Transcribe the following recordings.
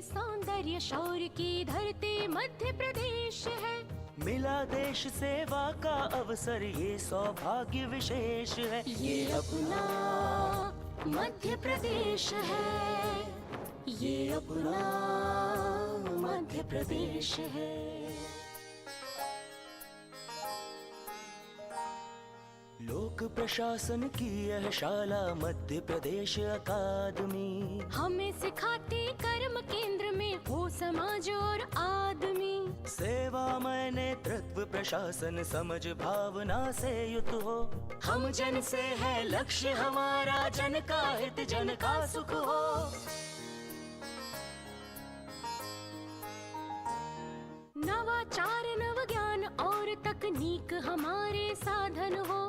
सौंदर्य शौर्य की धरती मध्य प्रदेश है। मिला देश सेवा का अवसर, ये सौभाग्य विशेष है। ये अपना मध्य प्रदेश है, ये अपना मध्य प्रदेश है। लोक प्रशासन की यह शाला मध्य प्रदेश अकादमी हमें सिखाती कर्म केंद्र में हो समाज और आदमी। सेवामय नेतृत्व प्रशासन समझ भावना से युत हो। हम जन से है लक्ष्य हमारा, जन का हित जन का सुख हो। नवाचार नव ज्ञान और तकनीक हमारे साधन हो।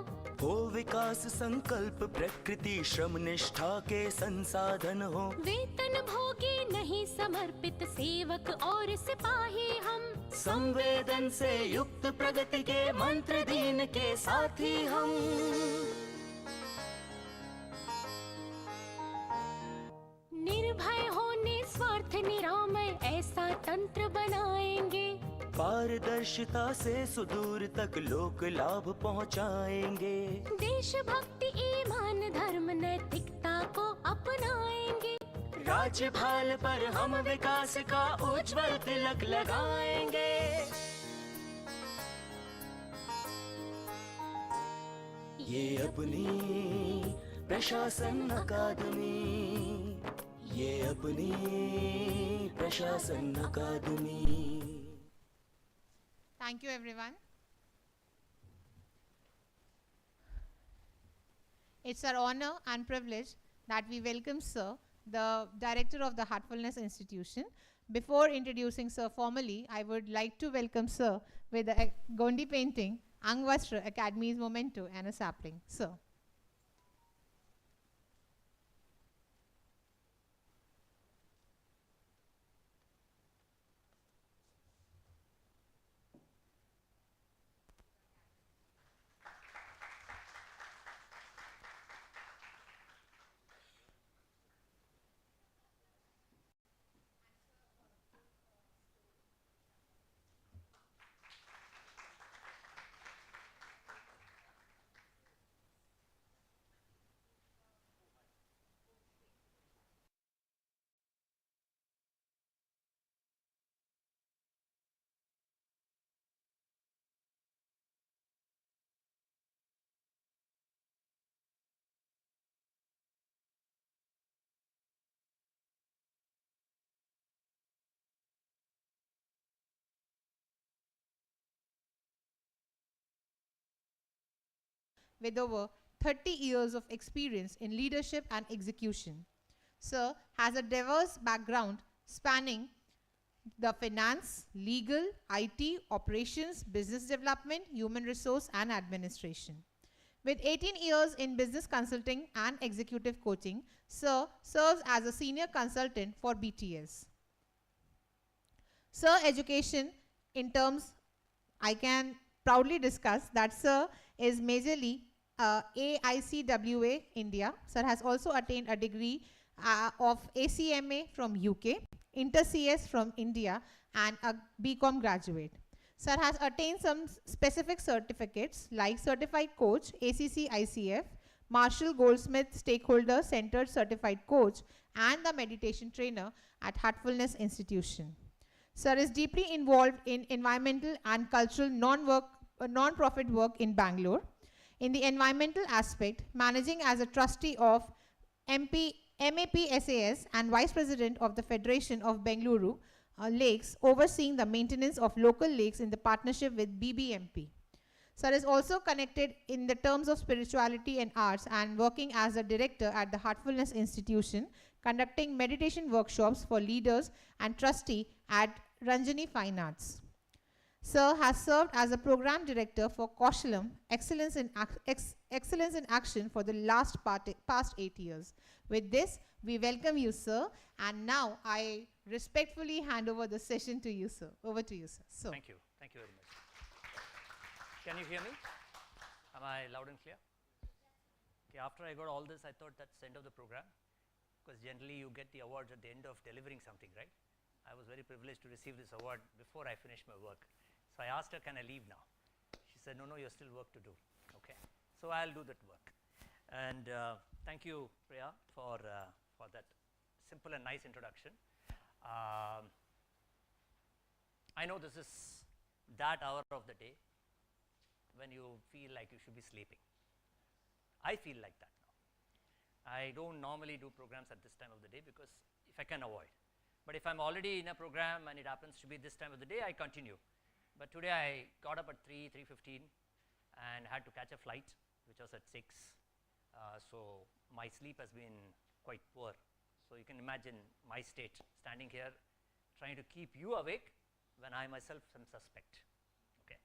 विकास संकल्प प्रकृति श्रम निष्ठा के संसाधन हो। वेतन भोगी नहीं समर्पित सेवक और सिपाही हम। संवेदन से युक्त प्रगति के मंत्र दीन के साथी हम। निर्भय हो निस्वार्थ निरामय ऐसा तंत्र बनाएंगे। पारदर्शिता से सुदूर तक लोक लाभ पहुंचाएंगे। देशभक्ति ईमान धर्म नैतिकता को अपनाएंगे। राज्यभाल पर हम विकास का उज्जवल तिलक लगाएंगे। ये अपनी प्रशासन अकादमी, ये अपनी प्रशासन अकादमी। Thank you everyone. It's our honor and privilege that we welcome Sir, the Director of the Heartfulness Institution. Before introducing Sir formally, I would like to welcome Sir with the Gondi painting, Angvastra Academy's memento and a sapling. Sir. With over 30 years of experience in leadership and execution. Sir has a diverse background spanning the finance, legal, IT, operations, business development, human resource and administration. With 18 years in business consulting and executive coaching, Sir serves as a senior consultant for BTS. Sir education in terms, I can proudly discuss that Sir is majorly AICWA India. Sir has also attained a degree of ACMA from UK, Inter-CS from India and a BCom graduate. Sir has attained some specific certificates like Certified Coach, ACC ICF, Marshall Goldsmith Stakeholder Centered Certified Coach and the Meditation Trainer at Heartfulness Institution. Sir is deeply involved in environmental and cultural non-profit work in Bangalore. In the environmental aspect, managing as a trustee of MAPSAS and Vice President of the Federation of Bengaluru Lakes, overseeing the maintenance of local lakes in the partnership with BBMP. Sir is also connected in the terms of spirituality and arts and working as a director at the Heartfulness Institution, conducting meditation workshops for leaders and trustee at Ranjani Fine Arts. Sir has served as a program director for Kaushalam, Excellence in Action for the past 8 years. With this, we welcome you, sir. And now I respectfully hand over the session to you, sir. Over to you, sir. So. Thank you. Thank you very much. Can you hear me? Am I loud and clear? Okay, after I got all this, I thought that's the end of the program. Because generally you get the awards at the end of delivering something, right? I was very privileged to receive this award before I finished my work. So I asked her, can I leave now? She said, no, no, you still work to do. Okay. So I'll do that work. And thank you, Priya, for that simple and nice introduction. I know this is that hour of the day when you feel like you should be sleeping. I feel like that now. I don't normally do programs at this time of the day because if I can avoid. But if I'm already in a program and it happens to be this time of the day, I continue. But today I got up at 3:15 and had to catch a flight, which was at 6. So my sleep has been quite poor. So you can imagine my state, standing here, trying to keep you awake when I myself am suspect. Okay.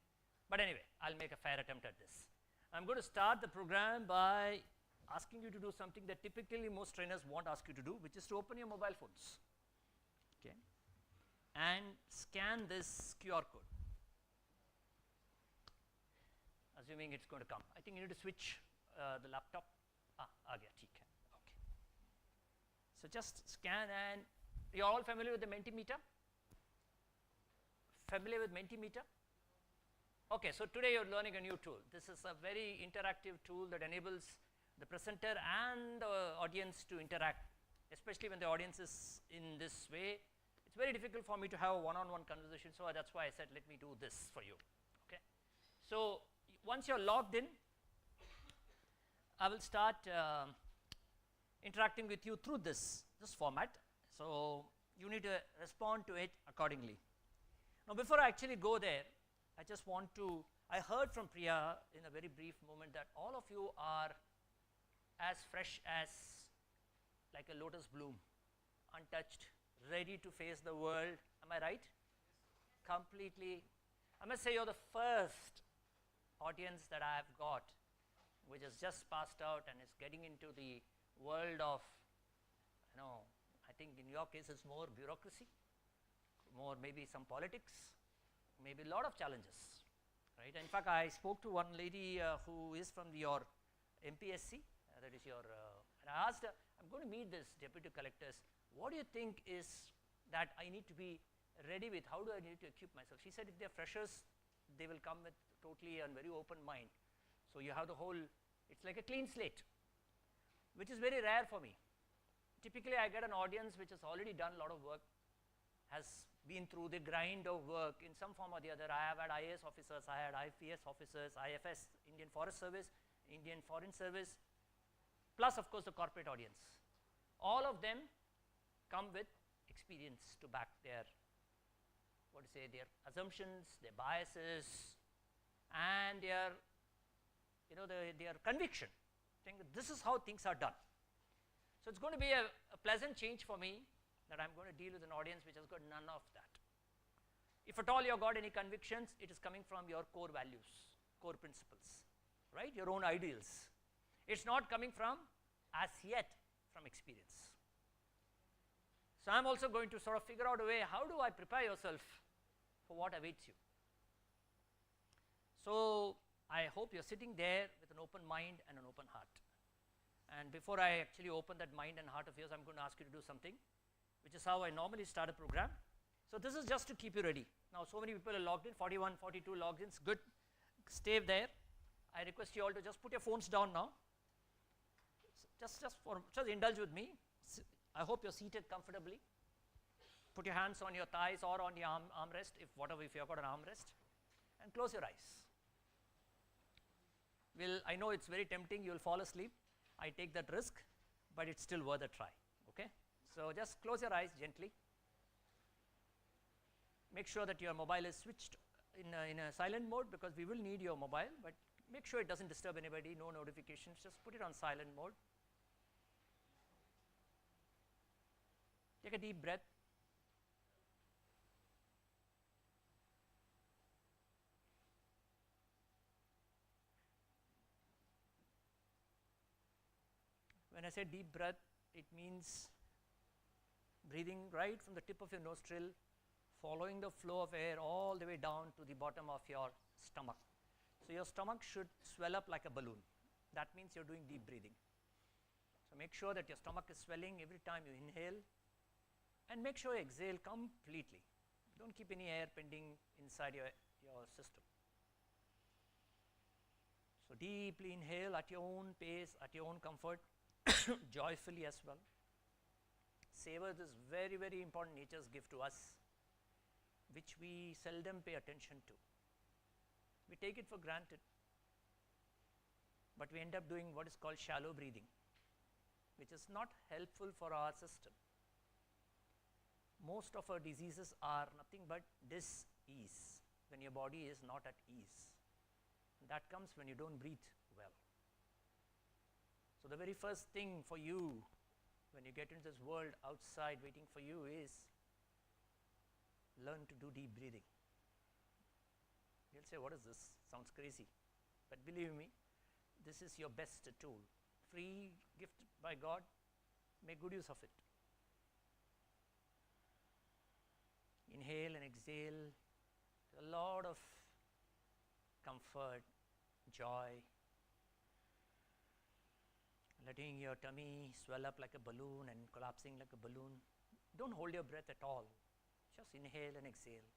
But anyway, I'll make a fair attempt at this. I'm going to start the program by asking you to do something that typically most trainers won't ask you to do, which is to open your mobile phones. Okay. And scan this QR code. Assuming it's going to come. I think you need to switch the laptop. Okay. So just scan, and you're all familiar with the Mentimeter? Familiar with Mentimeter? Okay, so today you're learning a new tool. This is a very interactive tool that enables the presenter and the audience to interact, especially when the audience is in this way. It's very difficult for me to have a one-on-one conversation, so that's why I said let me do this for you. Okay. So once you're logged in, I will start interacting with you through this format. So you need to respond to it accordingly. Now before I actually go there, I just want to, I heard from Priya in a very brief moment that all of you are as fresh as like a lotus bloom, untouched, ready to face the world. Am I right? Completely. I must say you're the first audience that I have got which has just passed out and is getting into the world of, I think in your case it's more bureaucracy, more maybe some politics, maybe a lot of challenges, right? In fact, I spoke to one lady who is from your MPSC, that is your, and I asked her, I'm going to meet this deputy collectors, what do you think is that I need to be ready with, how do I need to equip myself? She said if they're freshers, they will come with totally and very open mind. So you have the whole, it's like a clean slate, which is very rare for me. Typically I get an audience which has already done a lot of work, has been through the grind of work in some form or the other. I have had IAS officers, I had IPS officers, IFS, Indian Forest Service, Indian Foreign Service, plus of course the corporate audience. All of them come with experience to back their, their assumptions, their biases, and their, their conviction, saying that this is how things are done. So it's going to be a pleasant change for me that I'm going to deal with an audience which has got none of that. If at all you've got any convictions, it is coming from your core values, core principles, right? Your own ideals. It's not coming from, as yet, from experience. So I'm also going to sort of figure out a way, how do I prepare yourself for what awaits you? So I hope you're sitting there with an open mind and an open heart. And before I actually open that mind and heart of yours, I'm going to ask you to do something, which is how I normally start a program. So this is just to keep you ready. Now so many people are logged in, 41, 42 logins, good. Stay there. I request you all to just put your phones down now. Just indulge with me. I hope you're seated comfortably. Put your hands on your thighs or on your armrest, if you've got an armrest, and close your eyes. I know it's very tempting, you'll fall asleep. I take that risk, but it's still worth a try, okay? So just close your eyes gently. Make sure that your mobile is switched in a silent mode, because we will need your mobile, but make sure it doesn't disturb anybody, no notifications, just put it on silent mode. Take a deep breath. When I say deep breath, it means breathing right from the tip of your nostril, following the flow of air all the way down to the bottom of your stomach. So your stomach should swell up like a balloon. That means you're doing deep breathing. So make sure that your stomach is swelling every time you inhale and make sure you exhale completely. Don't keep any air pending inside your system. So deeply inhale at your own pace, at your own comfort, joyfully as well. Savor this very, very important nature's gift to us, which we seldom pay attention to. We take it for granted, but we end up doing what is called shallow breathing, which is not helpful for our system. Most of our diseases are nothing but dis-ease, when your body is not at ease. That comes when you don't breathe well. So the very first thing for you when you get into this world outside waiting for you is learn to do deep breathing. You'll say, what is this? Sounds crazy. But believe me, this is your best tool. Free gift by God, make good use of it. Inhale and exhale, a lot of comfort, joy, letting your tummy swell up like a balloon and collapsing like a balloon. Don't hold your breath at all. Just inhale and exhale.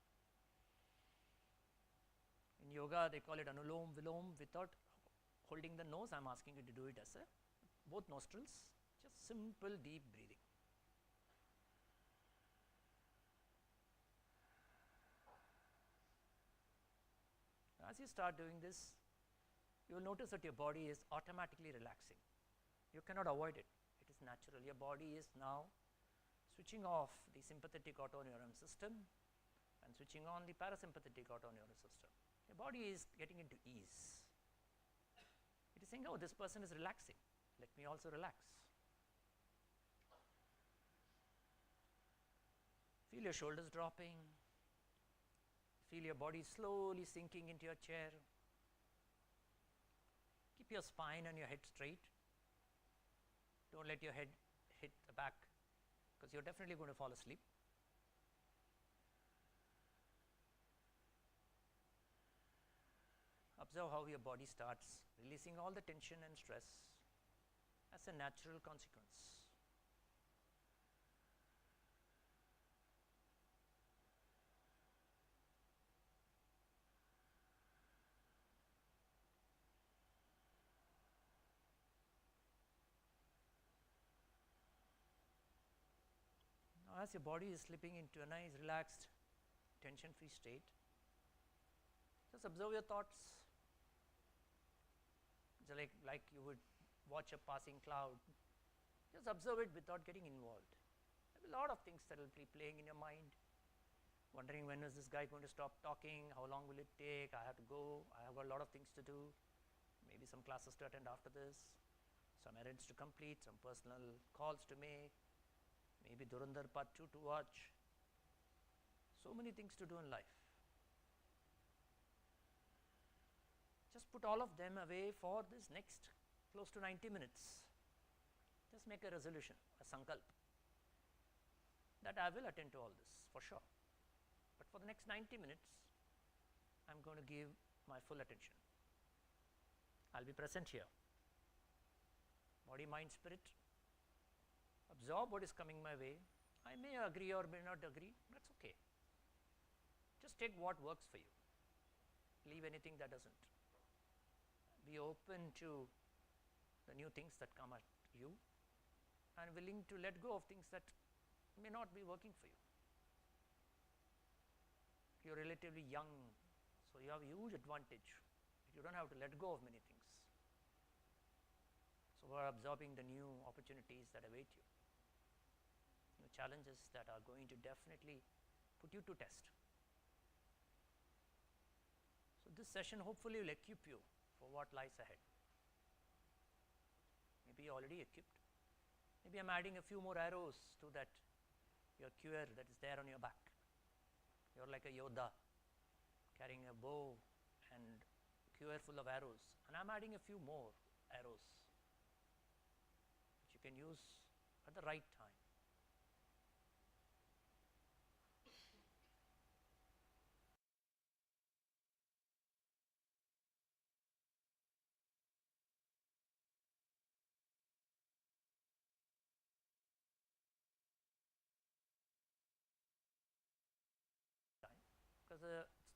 In yoga, they call it anulom vilom. Without holding the nose, I'm asking you to do it as both nostrils. Just simple deep breathing. As you start doing this, you will notice that your body is automatically relaxing. You cannot avoid it. It is natural. Your body is now switching off the sympathetic autoneuron system and switching on the parasympathetic autoneuron system. Your body is getting into ease. It is saying, oh, this person is relaxing. Let me also relax. Feel your shoulders dropping. Feel your body slowly sinking into your chair. Keep your spine and your head straight. Don't let your head hit the back, because you're definitely going to fall asleep. Observe how your body starts releasing all the tension and stress as a natural consequence. Now, as your body is slipping into a nice, relaxed, tension-free state, just observe your thoughts. It's like you would watch a passing cloud. Just observe it without getting involved. There will be a lot of things that will be playing in your mind. Wondering, when is this guy going to stop talking? How long will it take? I have to go. I have got a lot of things to do. Maybe some classes to attend after this. Some errands to complete. Some personal calls to make. Maybe Durandar Part 2 to watch. So many things to do in life. Just put all of them away for this next close to 90 minutes. Just make a resolution, a sankalp, that I will attend to all this for sure. But for the next 90 minutes, I'm going to give my full attention. I'll be present here. Body, mind, spirit. Absorb what is coming my way. I may agree or may not agree. That's okay. Just take what works for you. Leave anything that doesn't. Be open to the new things that come at you and willing to let go of things that may not be working for you. You're relatively young, so you have a huge advantage. You don't have to let go of many things. So we're absorbing the new opportunities that await you, new challenges that are going to definitely put you to test. So this session hopefully will equip you for what lies ahead. Maybe you're already equipped. Maybe I'm adding a few more arrows to that, your cure that is there on your back. You're like a Yoda carrying a bow and cure full of arrows. And I'm adding a few more arrows which you can use at the right time.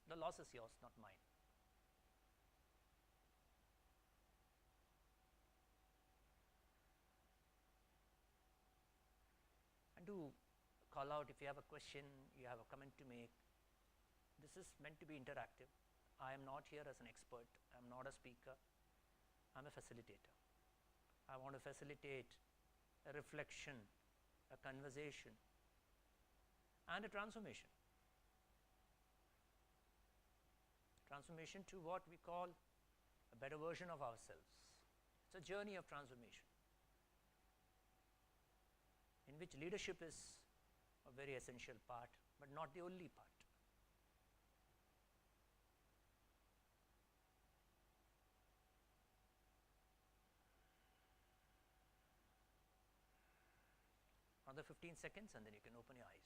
the loss is yours, not mine. And do call out if you have a question, you have a comment to make. This is meant to be interactive. I am not here as an expert, I am not a speaker, I am a facilitator. I want to facilitate a reflection, a conversation, and a transformation. Transformation to what we call a better version of ourselves. It's a journey of transformation in which leadership is a very essential part, but not the only part. Another 15 seconds and then you can open your eyes.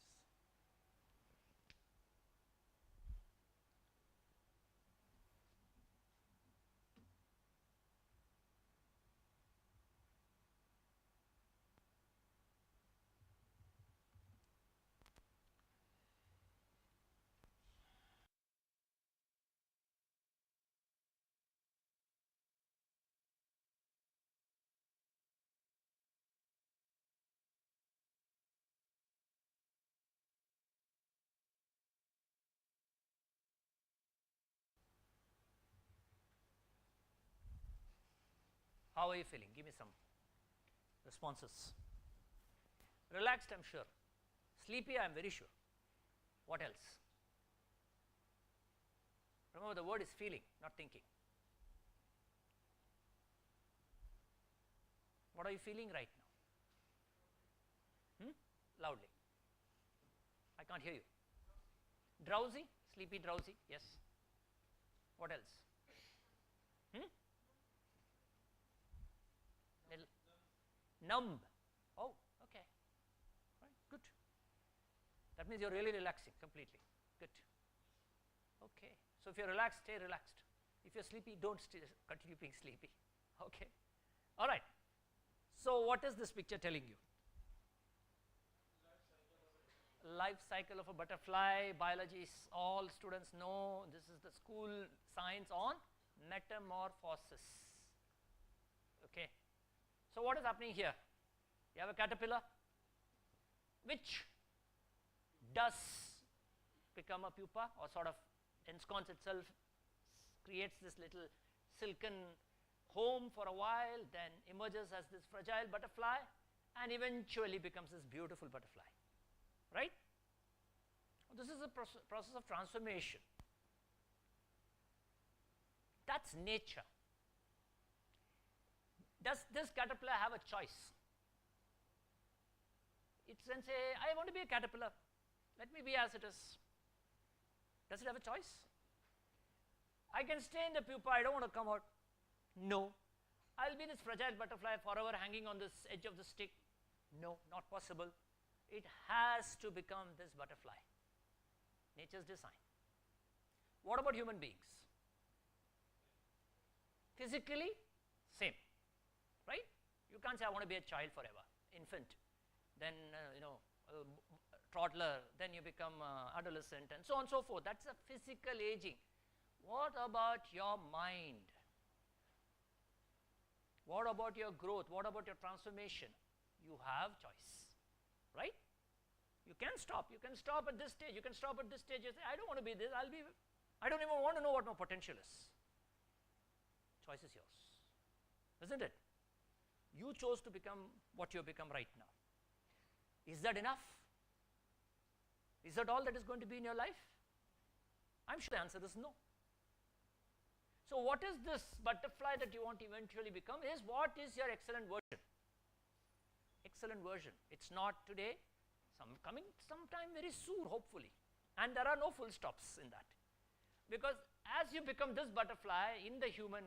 How are you feeling? Give me some responses. Relaxed, I am sure. Sleepy, I am very sure. What else? Remember, the word is feeling, not thinking. What are you feeling right now? Loudly. I can't hear you. Drowsy? Sleepy, drowsy? Yes. What else? Little numb. Oh, okay. Right, good. That means you're really relaxing completely. Good. Okay. So if you're relaxed, stay relaxed. If you're sleepy, don't continue being sleepy. Okay. All right. So what is this picture telling you? Life cycle of a butterfly. Biology, all students know. This is the school science on metamorphosis. Okay. So what is happening here? You have a caterpillar which does become a pupa or sort of ensconce itself, creates this little silken home for a while, then emerges as this fragile butterfly and eventually becomes this beautiful butterfly, right? This is a process of transformation. That's nature. Does this caterpillar have a choice? It can say, I want to be a caterpillar, let me be as it is. Does it have a choice? I can stay in the pupa, I don't want to come out. No. I'll be this fragile butterfly forever hanging on this edge of the stick. No, not possible. It has to become this butterfly. Nature's design. What about human beings? Physically, same. Right? You can't say I want to be a child forever, infant, then toddler, then you become adolescent and so on and so forth. That's a physical aging. What about your mind? What about your growth? What about your transformation? You have choice, right? You can stop. You can stop at this stage. You can stop at this stage. You say, I don't want to be this. I don't even want to know what my potential is. Choice is yours, isn't it? You chose to become what you have become right now. Is that enough? Is that all that is going to be in your life? I'm sure the answer is no. So what is this butterfly that you want to eventually become is what is your excellent version? Excellent version. It's not today, coming sometime very soon, hopefully. And there are no full stops in that. Because as you become this butterfly in the human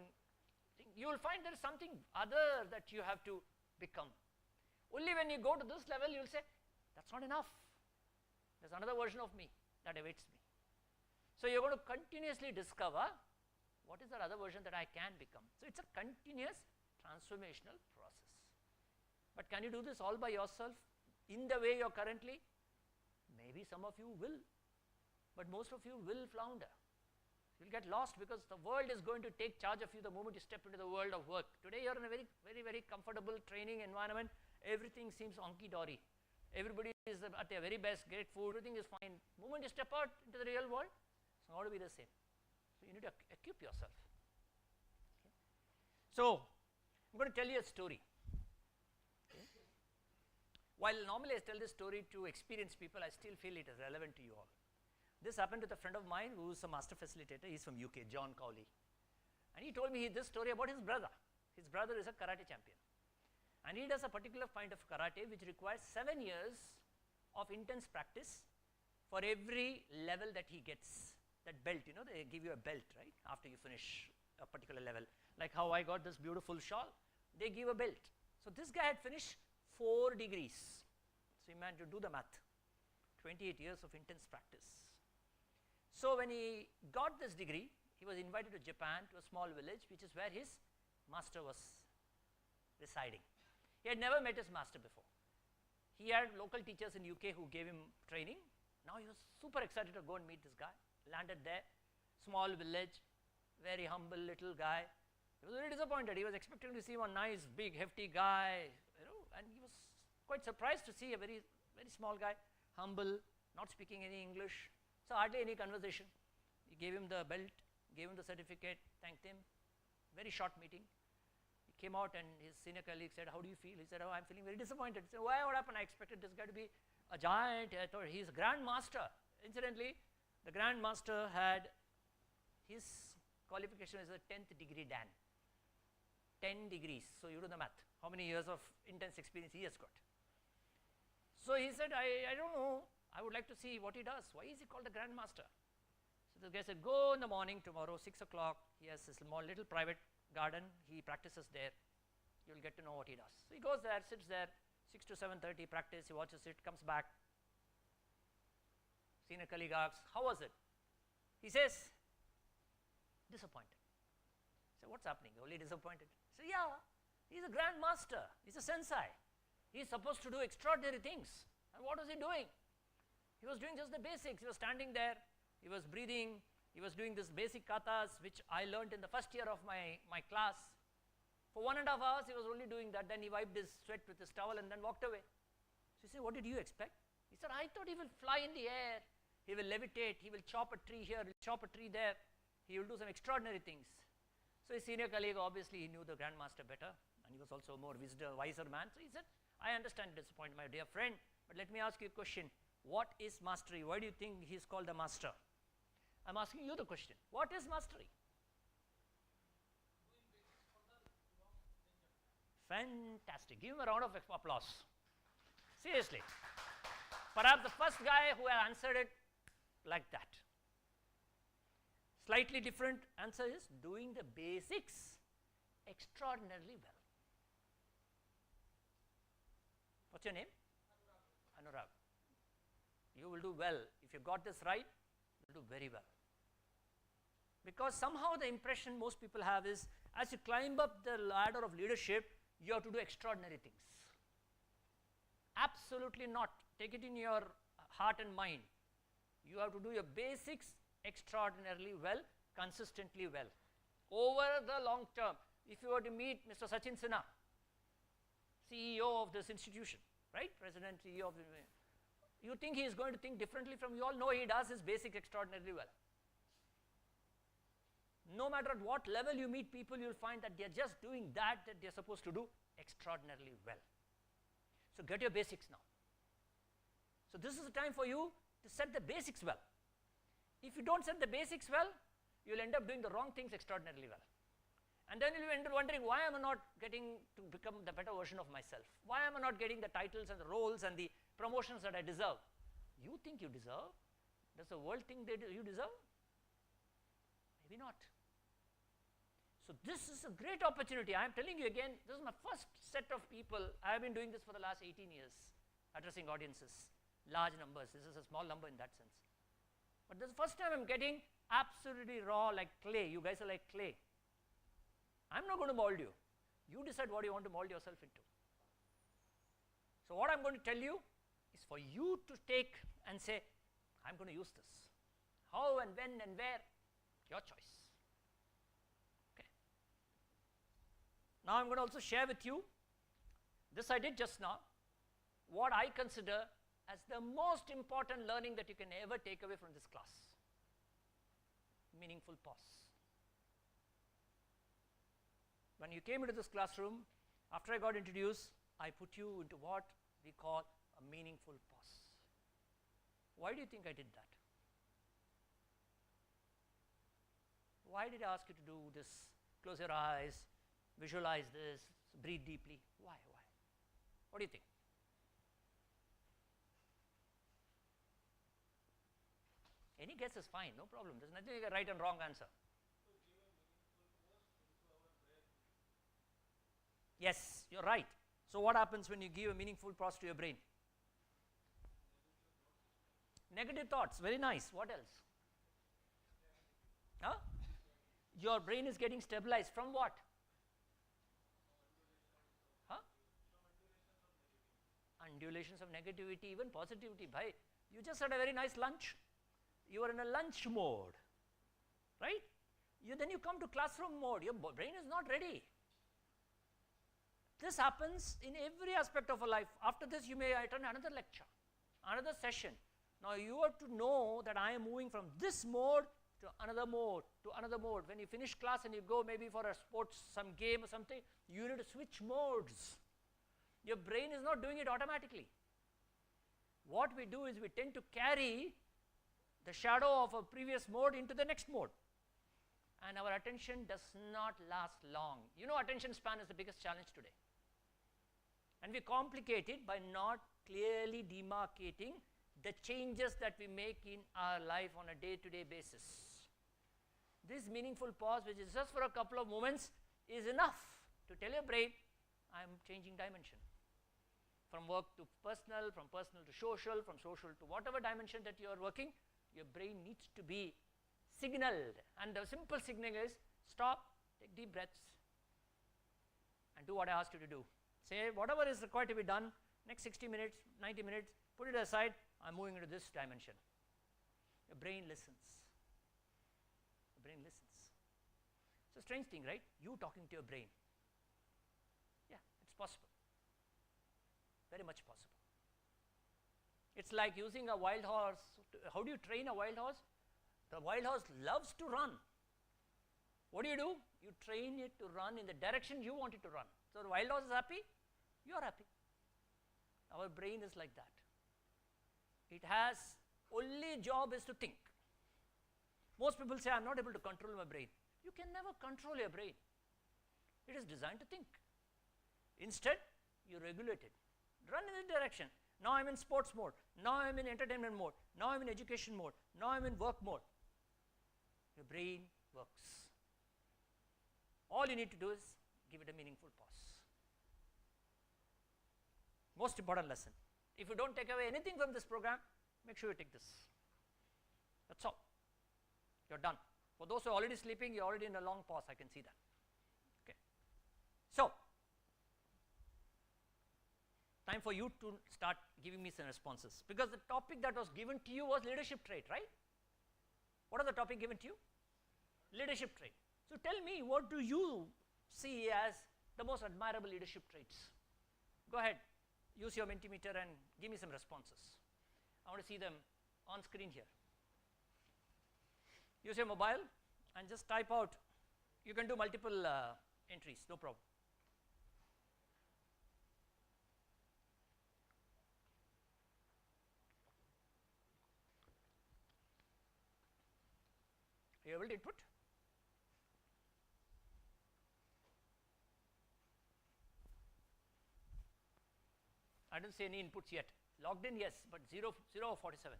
thing, you will find there is something other that you have to become. Only when you go to this level, you will say, that's not enough. There's another version of me that awaits me. So you're going to continuously discover what is that other version that I can become. So it's a continuous transformational process. But can you do this all by yourself in the way you're currently? Maybe some of you will. but most of you will flounder. You'll get lost because the world is going to take charge of you the moment you step into the world of work. Today you're in a very comfortable training environment. Everything seems honky-dory. Everybody is at their very best, great food, everything is fine. The moment you step out into the real world, it's not going to be the same. So you need to equip yourself. Okay. So I'm going to tell you a story. Okay. While normally I tell this story to experienced people, I still feel it is relevant to you all. This happened with a friend of mine who is a master facilitator. He's from UK, John Cowley. And he told me this story about his brother. His brother is a karate champion. And he does a particular kind of karate which requires 7 years of intense practice for every level that he gets. That belt, you know, they give you a belt, right, after you finish a particular level. Like how I got this beautiful shawl, they give a belt. So this guy had finished 4 degrees. So you man, to do the math, 28 years of intense practice. So when he got this degree, he was invited to Japan, to a small village, which is where his master was residing. He had never met his master before. He had local teachers in UK who gave him training. Now he was super excited to go and meet this guy. Landed there, small village, very humble little guy. He was very disappointed. He was expecting to see one nice, big, hefty guy, you know, and he was quite surprised to see a very small guy, humble, not speaking any English, so hardly any conversation. He gave him the belt, gave him the certificate, thanked him. Very short meeting. He came out and his senior colleague said, "How do you feel?" He said, "Oh, I'm feeling very disappointed." He said, "Why? What happened? I expected this guy to be a giant. I thought he's a grand master." Incidentally, the grand master had his qualification as a 10th degree Dan. 10 degrees. So you do the math. How many years of intense experience he has got? So he said, I don't know. I would like to see what he does. Why is he called the grand master? So the guy said, "Go in the morning tomorrow, 6 o'clock. He has this small little private garden. He practices there. You'll get to know what he does." So he goes there, sits there, 6 to 7:30, practice. He watches it, comes back. Senior colleague asks, "How was it?" He says, "Disappointed." So what's happening? Only disappointed? So yeah, he's a grand master. He's a sensei. He's supposed to do extraordinary things. And what was he doing? He was doing just the basics. He was standing there. He was breathing. He was doing this basic katas, which I learned in the first year of my class. For 1.5 hours, he was only doing that. Then he wiped his sweat with his towel and then walked away. So you say, "What did you expect?" He said, "I thought he will fly in the air. He will levitate. He will chop a tree here. He'll chop a tree there. He will do some extraordinary things." So his senior colleague, obviously, he knew the grandmaster better, and he was also a more wiser man. So he said, "I understand your disappointment, my dear friend, but let me ask you a question. What is mastery? Why do you think he's called the master?" I'm asking you the question. What is mastery? Fantastic. Give him a round of applause. Seriously. Perhaps the first guy who had answered it like that. Slightly different answer is doing the basics extraordinarily well. What's your name? Anurag. You will do well. If you got this right, you'll do very well. Because somehow the impression most people have is, as you climb up the ladder of leadership, you have to do extraordinary things. Absolutely not. Take it in your heart and mind. You have to do your basics extraordinarily well, consistently well. Over the long term, if you were to meet Mr. Sachin Sinha, CEO of this institution, right? President, CEO of the, you think he is going to think differently from you all? No, he does his basics extraordinarily well. No matter at what level you meet people, you'll find that they're just doing that they're supposed to do extraordinarily well. So get your basics now. So this is the time for you to set the basics well. If you don't set the basics well, you'll end up doing the wrong things extraordinarily well. And then you'll end up wondering, why am I not getting to become the better version of myself? Why am I not getting the titles and the roles and the promotions that I deserve? You think you deserve? Does the world think you deserve? Maybe not. So this is a great opportunity. I am telling you again, this is my first set of people. I have been doing this for the last 18 years, addressing audiences, large numbers. This is a small number in that sense. But this is the first time I'm getting absolutely raw like clay. You guys are like clay. I'm not going to mold you. You decide what you want to mold yourself into. So what I'm going to tell you is for you to take and say, I'm going to use this. How and when and where, your choice. Okay. Now I'm going to also share with you, this I did just now, what I consider as the most important learning that you can ever take away from this class. Meaningful pause. When you came into this classroom, after I got introduced, I put you into what we call a meaningful pause. Why do you think I did that? Why did I ask you to do this? Close your eyes, visualize this, breathe deeply. Why? What do you think? Any guess is fine, no problem. There's nothing like a right and wrong answer. Yes, you're right. So what happens when you give a meaningful pause to your brain? Negative thoughts, very nice. What else? Huh? Your brain is getting stabilized from what? Huh? Undulations of negativity, even positivity. Bhai, you just had a very nice lunch. You are in a lunch mode, right? Then you come to classroom mode. Your brain is not ready. This happens in every aspect of our life. After this, you may attend another lecture, another session. Now you have to know that I am moving from this mode to another mode, to another mode. When you finish class and you go maybe for a sports, some game or something, you need to switch modes. Your brain is not doing it automatically. What we do is we tend to carry the shadow of a previous mode into the next mode. And our attention does not last long. You know, attention span is the biggest challenge today. And we complicate it by not clearly demarcating the changes that we make in our life on a day-to-day basis. This meaningful pause, which is just for a couple of moments, is enough to tell your brain, I am changing dimension. From work to personal, from personal to social, from social to whatever dimension that you are working, your brain needs to be signaled. And the simple signal is, stop, take deep breaths, and do what I asked you to do. Say whatever is required to be done, next 60 minutes, 90 minutes, put it aside, I'm moving into this dimension. Your brain listens. The brain listens. It's a strange thing, right? You talking to your brain. Yeah, it's possible. Very much possible. It's like using a wild horse. How do you train a wild horse? The wild horse loves to run. What do? You train it to run in the direction you want it to run. So the wild horse is happy, you are happy. Our brain is like that. It has only job is to think. Most people say, I'm not able to control my brain. You can never control your brain. It is designed to think. Instead, you regulate it. Run in this direction. Now I'm in sports mode. Now I'm in entertainment mode. Now I'm in education mode. Now I'm in work mode. Your brain works. All you need to do is give it a meaningful pause. Most important lesson. If you don't take away anything from this program, make sure you take this. That's all. You're done. For those who are already sleeping, you're already in a long pause. I can see that. Okay. So, time for you to start giving me some responses. Because the topic that was given to you was leadership trait, right? What is the topic given to you? Leadership trait. So tell me, what do you see as the most admirable leadership traits? Go ahead, use your Mentimeter and give me some responses. I want to see them on screen here. Use your mobile and just type out. You can do multiple entries, no problem. Are you able to input? I don't see any inputs yet. Logged in, yes, but 0 or 47.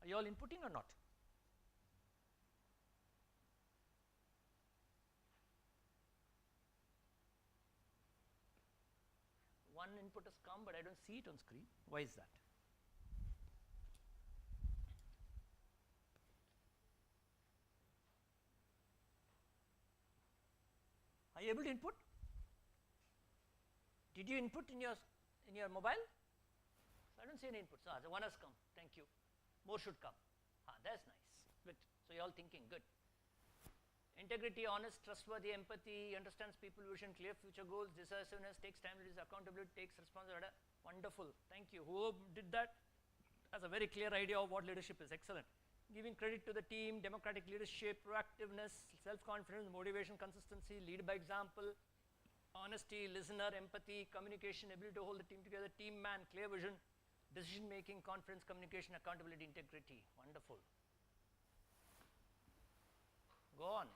Are you all inputting or not? One input has come, but I don't see it on screen. Why is that? Are you able to input? Did you input in your mobile? I don't see any input. The one has come. Thank you. More should come. That's nice. Good. So you're all thinking. Good. Integrity, honest, trustworthy, empathy, understands people, vision, clear future goals, decisiveness, takes time, reduces accountability, takes responsibility. Wonderful. Thank you. Who did that has a very clear idea of what leadership is. Excellent. Giving credit to the team, democratic leadership, proactiveness, self-confidence, motivation, consistency, lead by example, honesty, listener, empathy, communication, ability to hold the team together, team man, clear vision, decision making, confidence, communication, accountability, integrity. Wonderful. Go on.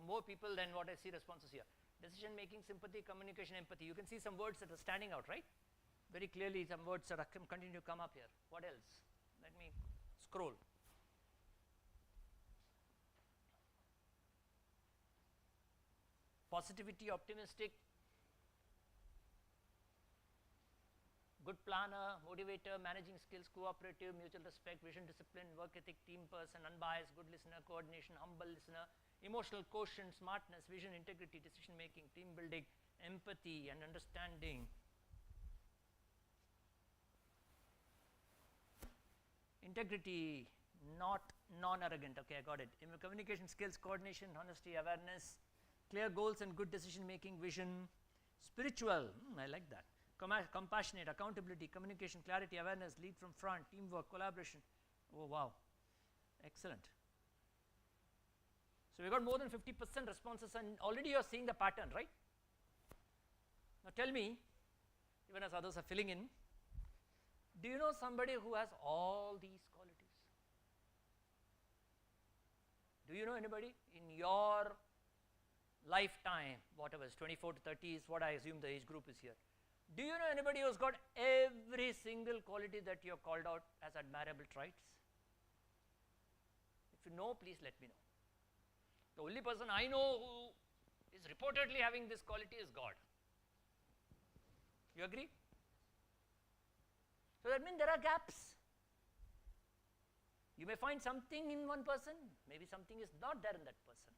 More people than what I see responses here. Decision making, sympathy, communication, empathy. You can see some words that are standing out, right? Very clearly some words that are continue to come up here. What else? Let me scroll. Positivity, optimistic, good planner, motivator, managing skills, cooperative, mutual respect, vision, discipline, work ethic, team person, unbiased, good listener, coordination, humble listener, emotional quotient, smartness, vision, integrity, decision making, team building, empathy and understanding. Integrity, not non-arrogant. Okay, I got it. Communication skills, coordination, honesty, awareness, clear goals and good decision making, vision, spiritual, I like that. Compassionate, accountability, communication, clarity, awareness, lead from front, teamwork, collaboration. Oh wow, excellent. So we got more than 50% responses and already you are seeing the pattern, right? Now tell me, even as others are filling in, do you know somebody who has all these qualities? Do you know anybody in your lifetime, whatever is 24 to 30 is what I assume the age group is here. Do you know anybody who's got every single quality that you have called out as admirable traits? If you know, please let me know. The only person I know who is reportedly having this quality is God. You agree? So that means there are gaps. You may find something in one person, maybe something is not there in that person.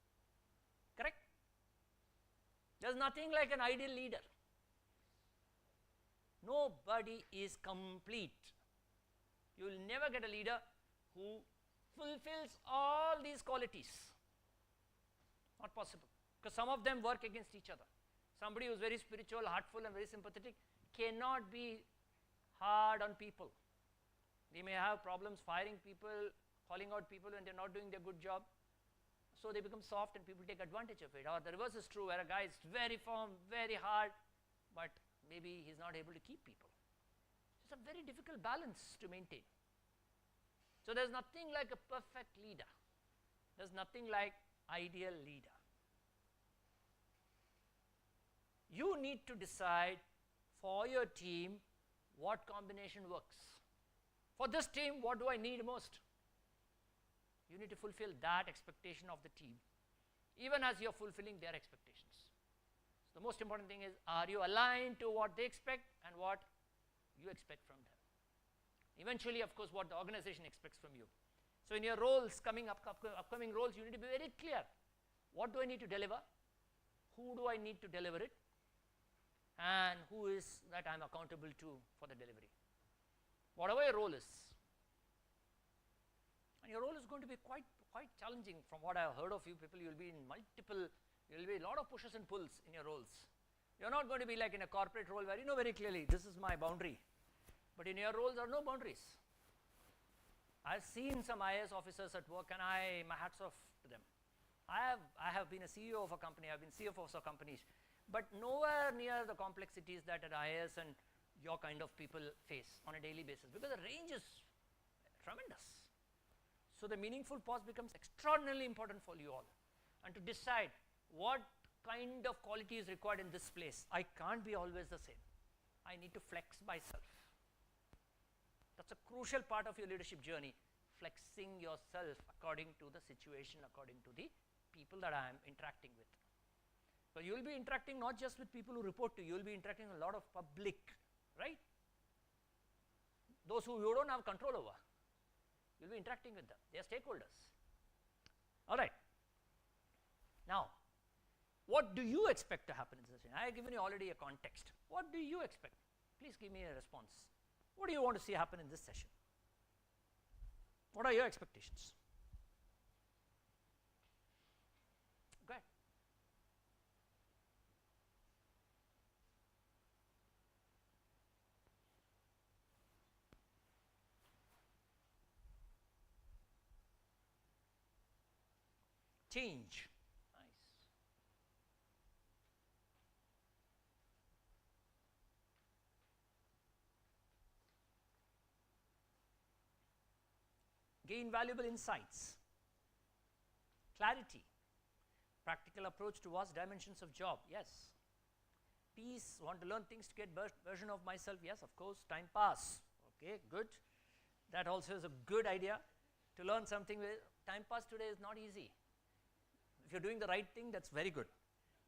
Correct? There's nothing like an ideal leader. Nobody is complete. You will never get a leader who fulfills all these qualities. Not possible. Because some of them work against each other. Somebody who is very spiritual, heartful and very sympathetic cannot be hard on people. They may have problems firing people, calling out people when they are not doing their good job. So they become soft and people take advantage of it. Or the reverse is true, where a guy is very firm, very hard, but maybe he's not able to keep people. It's a very difficult balance to maintain. So there's nothing like a perfect leader. There's nothing like ideal leader. You need to decide for your team what combination works. For this team, what do I need most? You need to fulfill that expectation of the team, even as you're fulfilling their expectations. So the most important thing is, are you aligned to what they expect and what you expect from them? Eventually, of course, what the organization expects from you. So in your roles, upcoming roles, you need to be very clear. What do I need to deliver? Who do I need to deliver it? And who is that I'm accountable to for the delivery? Whatever your role is. And your role is going to be quite challenging. From what I've heard of you people, you'll be in multiple, there will be a lot of pushes and pulls in your roles. You're not going to be like in a corporate role where you know very clearly, this is my boundary. But in your roles, there are no boundaries. I've seen some IAS officers at work and my hats off to them. I have been a CEO of a company, I've been CFOs of companies, but nowhere near the complexities that an IAS and your kind of people face on a daily basis, because the range is tremendous. So the meaningful pause becomes extraordinarily important for you all, and to decide what kind of quality is required in this place. I can't be always the same. I need to flex myself. That's a crucial part of your leadership journey, flexing yourself according to the situation, according to the people that I am interacting with. So you will be interacting not just with people who report to you, you will be interacting with a lot of public, right? Those who you don't have control over. You will be interacting with them. They are stakeholders. All right. Now, What do you expect to happen in this session? I have given you already a context. What do you expect? Please give me a response. What do you want to see happen in this session? What are your expectations? Go ahead. Change. Nice. Gain valuable insights. Clarity. Practical approach to vast dimensions of job. Yes. Peace. Want to learn things to get version of myself. Yes, of course. Time pass. Okay, good. That also is a good idea. To learn something with time pass today is not easy. If you're doing the right thing, that's very good.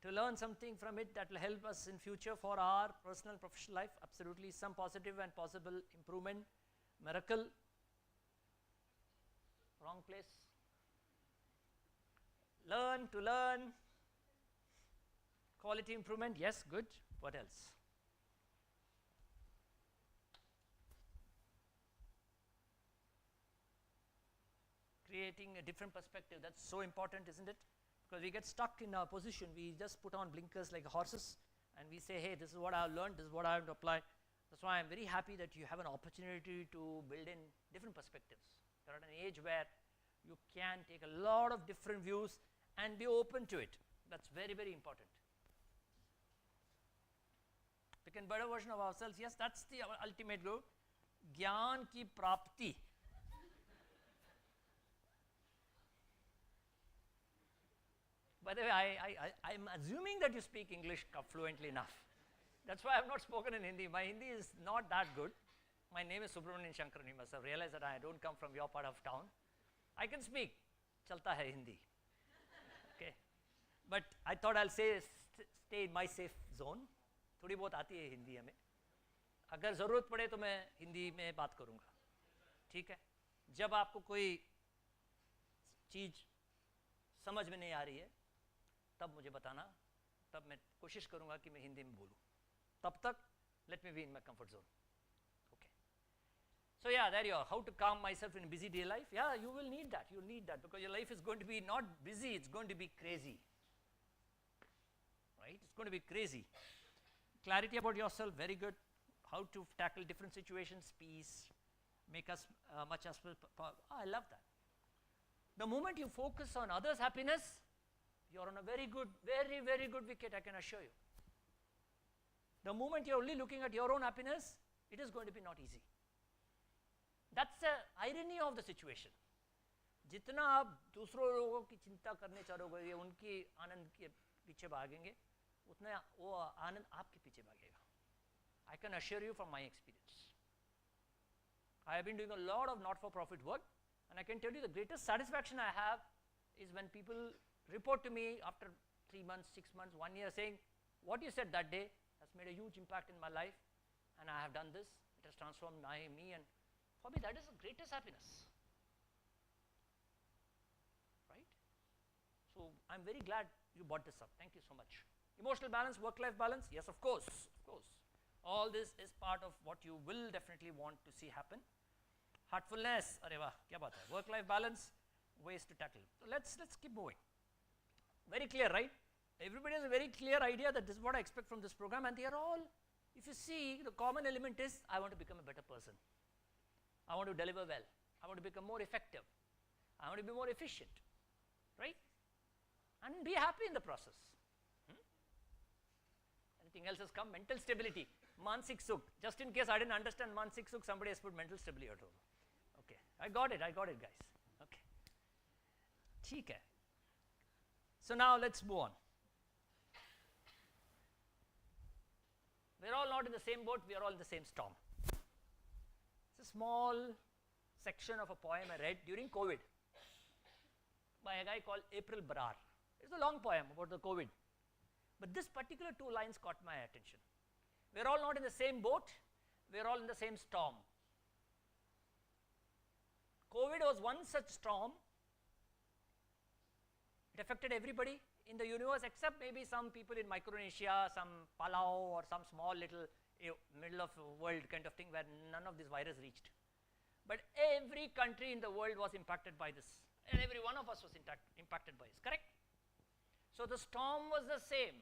To learn something from it that will help us in future for our personal professional life, absolutely some positive and possible improvement. Miracle. Wrong place. Learn to learn. Quality improvement, yes, good. What else? Creating a different perspective, that's so important, isn't it? Because we get stuck in our position, we just put on blinkers like horses and we say, hey, this is what I've learned, this is what I have to apply. That's why I'm very happy that you have an opportunity to build in different perspectives. You're at an age where you can take a lot of different views and be open to it. That's very, very important. Become better version of ourselves, yes, that's the ultimate goal. Gyan ki prapti. By the way, I'm assuming that you speak English fluently enough. That's why I have not spoken in Hindi. My Hindi is not that good. My name is Subramanian Shankaran. You must have realized that I don't come from your part of town. I can speak. Chalta hai Hindi. Okay. But I thought I'll say stay in my safe zone. थोड़ी बहुत आती है हिंदी हमें. अगर ज़रूरत पड़े तो मैं हिंदी में बात करूँगा. ठीक है. जब आपको कोई चीज़ समझ में नहीं आ रही है तब मुझे बताना, तब मैं कोशिश करूँगा कि मैं हिंदी में बोलूँ. तब तक let me be in my comfort zone. Okay. So yeah, there you are. How to calm myself in a busy day life? Yeah, you will need that. You will need that because your life is going to be not busy, it's going to be crazy. Right? It's going to be crazy. Clarity about yourself, very good. How to tackle different situations, peace, make us much as I love that. The moment you focus on others' happiness, you're on a very good, very, very good wicket, I can assure you. The moment you're only looking at your own happiness, it is going to be not easy. That's the irony of the situation. जितना आप दूसरों लोगों की चिंता करने चाहोगे, उनकी आनंद के पीछे भागेंगे, उतना वो आनंद आपके पीछे भागेगा. I can assure you from my experience. I have been doing a lot of not-for-profit work, and I can tell you the greatest satisfaction I have is when people report to me after 3 months, 6 months, 1 year saying, what you said that day has made a huge impact in my life, and I have done this, it has transformed me, and for me that is the greatest happiness. Right? So I'm very glad you brought this up. Thank you so much. Emotional balance, work-life balance, yes, of course, of course. All this is part of what you will definitely want to see happen. Heartfulness, arey wah, kya baat hai? Work-life balance, ways to tackle. So let's keep moving. Very clear, right? Everybody has a very clear idea that this is what I expect from this program, and they are all, if you see, the common element is, I want to become a better person. I want to deliver well. I want to become more effective. I want to be more efficient, right? And be happy in the process. Anything else has come? Mental stability. Mansik Sukh. Just in case I didn't understand Mansik Sukh, somebody has put mental stability at all. Okay. I got it, guys. Okay. ठीक है. So now let's move on. We're all not in the same boat, we are all in the same storm. It's a small section of a poem I read during COVID by a guy called April Barar. It's a long poem about the COVID. But this particular 2 lines caught my attention. We're all not in the same boat, we're all in the same storm. COVID was one such storm. It affected everybody in the universe, except maybe some people in Micronesia, some Palau or some small little middle of world kind of thing where none of this virus reached. But every country in the world was impacted by this, and every one of us was impacted by this, correct? So the storm was the same.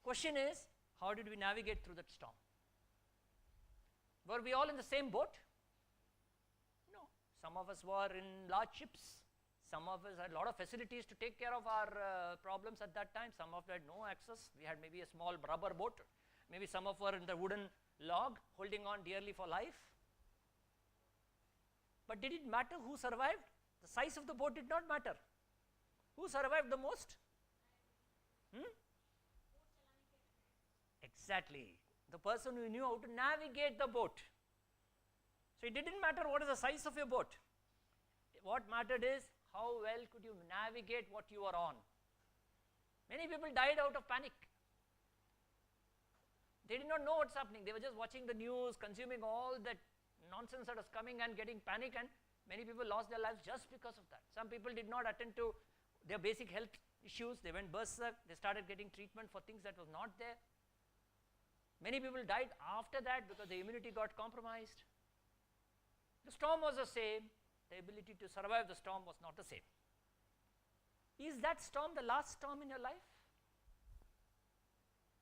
Question is, how did we navigate through that storm? Were we all in the same boat? No. Some of us were in large ships. Some of us had a lot of facilities to take care of our problems at that time. Some of us had no access. We had maybe a small rubber boat. Maybe some of us were in the wooden log holding on dearly for life. But did it matter who survived? The size of the boat did not matter. Who survived the most? Exactly. The person who knew how to navigate the boat. So it didn't matter what is the size of your boat. What mattered is how well could you navigate what you were on. Many people died out of panic. They did not know what's happening. They were just watching the news, consuming all that nonsense that was coming and getting panic, and many people lost their lives just because of that. Some people did not attend to their basic health issues. They went berserk. They started getting treatment for things that was not there. Many people died after that because the immunity got compromised. The storm was the same. The ability to survive the storm was not the same. Is that storm the last storm in your life?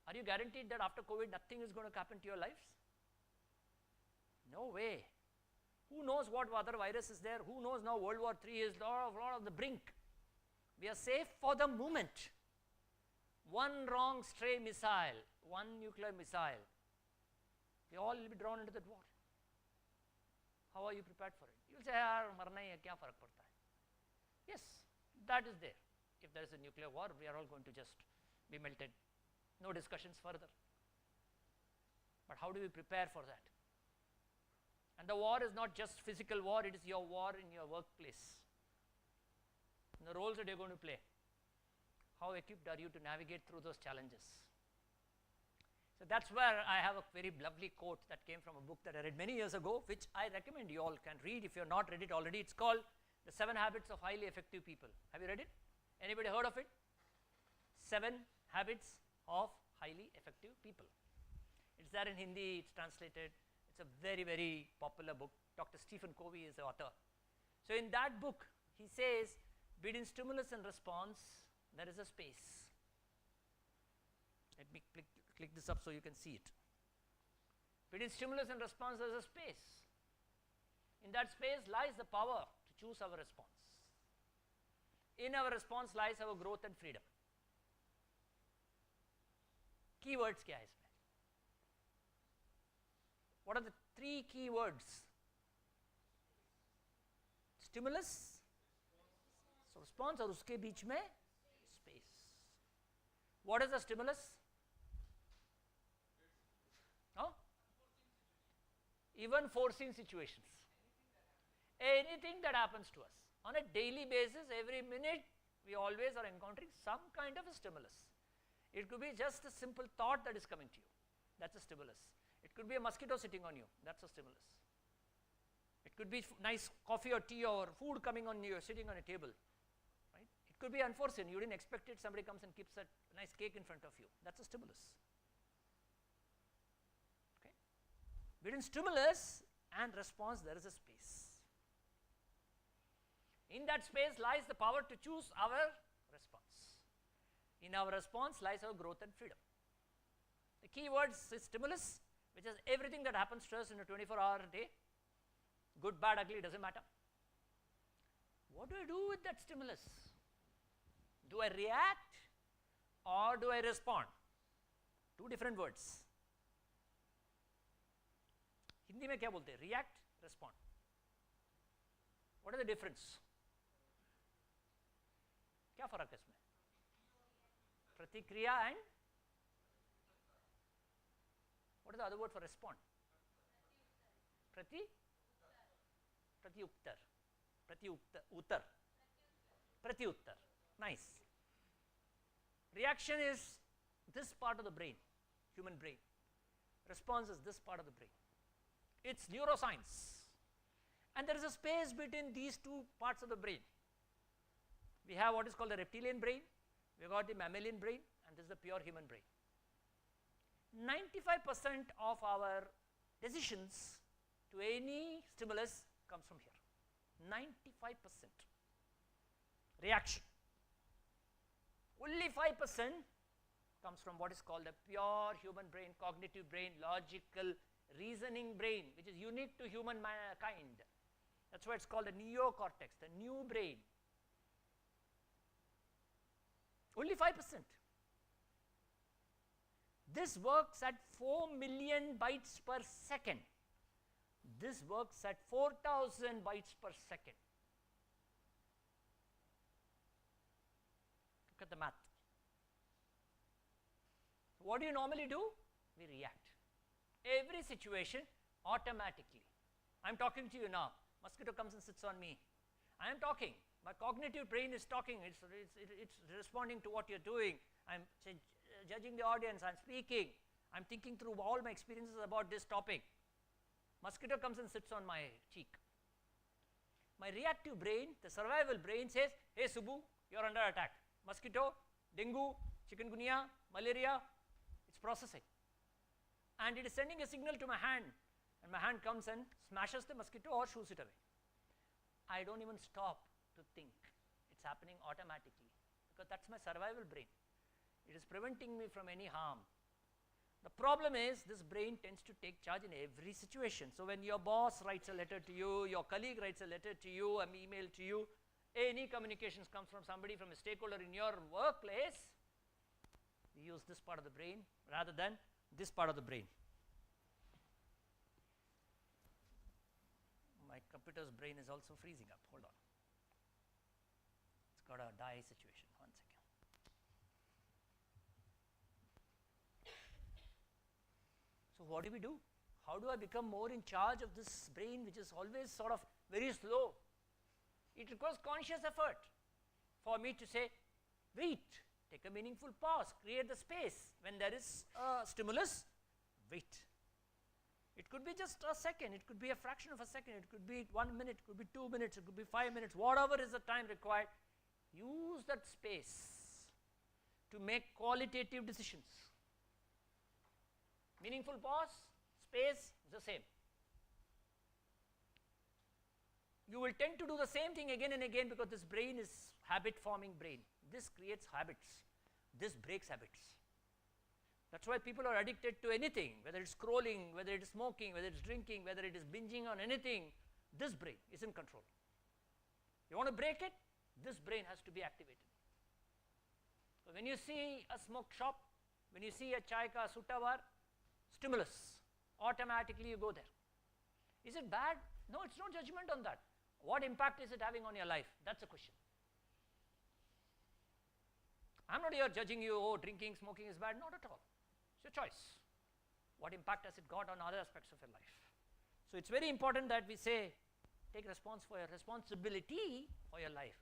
Are you guaranteed that after COVID nothing is going to happen to your lives? No way. Who knows what other virus is there? Who knows now World War III is lot of the brink. We are safe for the moment. One wrong stray missile, one nuclear missile, we all will be drawn into that war. How are you prepared for it? You will say, yaar, marna hi hai, kya farak padta hai? Yes, that is there. If there is a nuclear war, we are all going to just be melted. No discussions further. But how do we prepare for that? And the war is not just physical war, it is your war in your workplace. And the roles that you are going to play. How equipped are you to navigate through those challenges? So that's where I have a very lovely quote that came from a book that I read many years ago, which I recommend you all can read if you have not read it already. It's called The 7 Habits of Highly Effective People. Have you read it? Anybody heard of it? 7 Habits of Highly Effective People. It's there in Hindi, it's translated. It's a very, very popular book. Dr. Stephen Covey is the author. So in that book, he says, between stimulus and response, there is a space. Let me click this up so you can see it. Between stimulus and response, there is a space. In that space lies the power to choose our response. In our response lies our growth and freedom. Keywords क्या है इसमें? What are the 3 keywords? Stimulus, so response, और उसके बीच में space. What is the stimulus? No? Even foreseen situations. Anything that happens to us. On a daily basis, every minute, we always are encountering some kind of a stimulus. It could be just a simple thought that is coming to you. That's a stimulus. It could be a mosquito sitting on you. That's a stimulus. It could be nice coffee or tea or food coming on you, sitting on a table. Right? It could be unforeseen. You didn't expect it. Somebody comes and keeps a nice cake in front of you. That's a stimulus. Okay? Between stimulus and response, there is a space. In that space lies the power to choose our response. In our response lies our growth and freedom. The key words is stimulus, which is everything that happens to us in a 24-hour day. Good, bad, ugly, doesn't matter. What do I do with that stimulus? Do I react or do I respond? 2 different words. Hindi में क्या बोलते हैं? React, respond. What is the difference? क्या फर्क है इसमें? Pratikriya and what is the other word for respond? Pratyuttar. Nice. Reaction is this part of the brain, human brain. Response is this part of the brain. It's neuroscience. And there is a space between these 2 parts of the brain. We have what is called the reptilian brain, we have got the mammalian brain, and this is the pure human brain. 95% of our decisions to any stimulus comes from here. 95% reaction. Only 5% comes from what is called the pure human brain, cognitive brain, logical, reasoning brain, which is unique to human kind. That's why it's called the neocortex, the new brain. Only 5%. This works at 4 million bytes per second. This works at 4,000 bytes per second. Look at the math. What do you normally do? We react. Every situation automatically. I am talking to you now. Mosquito comes and sits on me. I am talking. My cognitive brain is talking. It's responding to what you're doing. I'm judging the audience. I'm speaking. I'm thinking through all my experiences about this topic. Mosquito comes and sits on my cheek. My reactive brain, the survival brain says, hey Subbu, you're under attack. Mosquito, dengue, chikungunya, malaria, it's processing. And it is sending a signal to my hand, and my hand comes and smashes the mosquito or shoos it away. I don't even stop to think. It's happening automatically because that's my survival brain. It is preventing me from any harm. The problem is this brain tends to take charge in every situation. So when your boss writes a letter to you, your colleague writes a letter to you, an email to you, any communications comes from somebody, from a stakeholder in your workplace, we use this part of the brain rather than this part of the brain. My computer's brain is also freezing up. Hold on. It's got a die situation. 1 second. So what do we do? How do I become more in charge of this brain, which is always sort of very slow? It requires conscious effort for me to say, wait, take a meaningful pause, create the space. When there is a stimulus, wait. It could be just a second, it could be a fraction of a second, it could be 1 minute, it could be 2 minutes, it could be 5 minutes, whatever is the time required. Use that space to make qualitative decisions. Meaningful pause, space is the same. You will tend to do the same thing again and again because this brain is habit forming brain. This creates habits. This breaks habits. That's why people are addicted to anything, whether it's scrolling, whether it is smoking, whether it's drinking, whether it is binging on anything. This brain is in control. You want to break it? This brain has to be activated. So when you see a smoke shop, when you see a chai ka sutta bar, stimulus, automatically you go there. Is it bad? No, it's no judgment on that. What impact is it having on your life? That's the question. I'm not here judging you, oh, drinking, smoking is bad. Not at all. It's your choice. What impact has it got on other aspects of your life? So it's very important that we say, take responsibility for your life.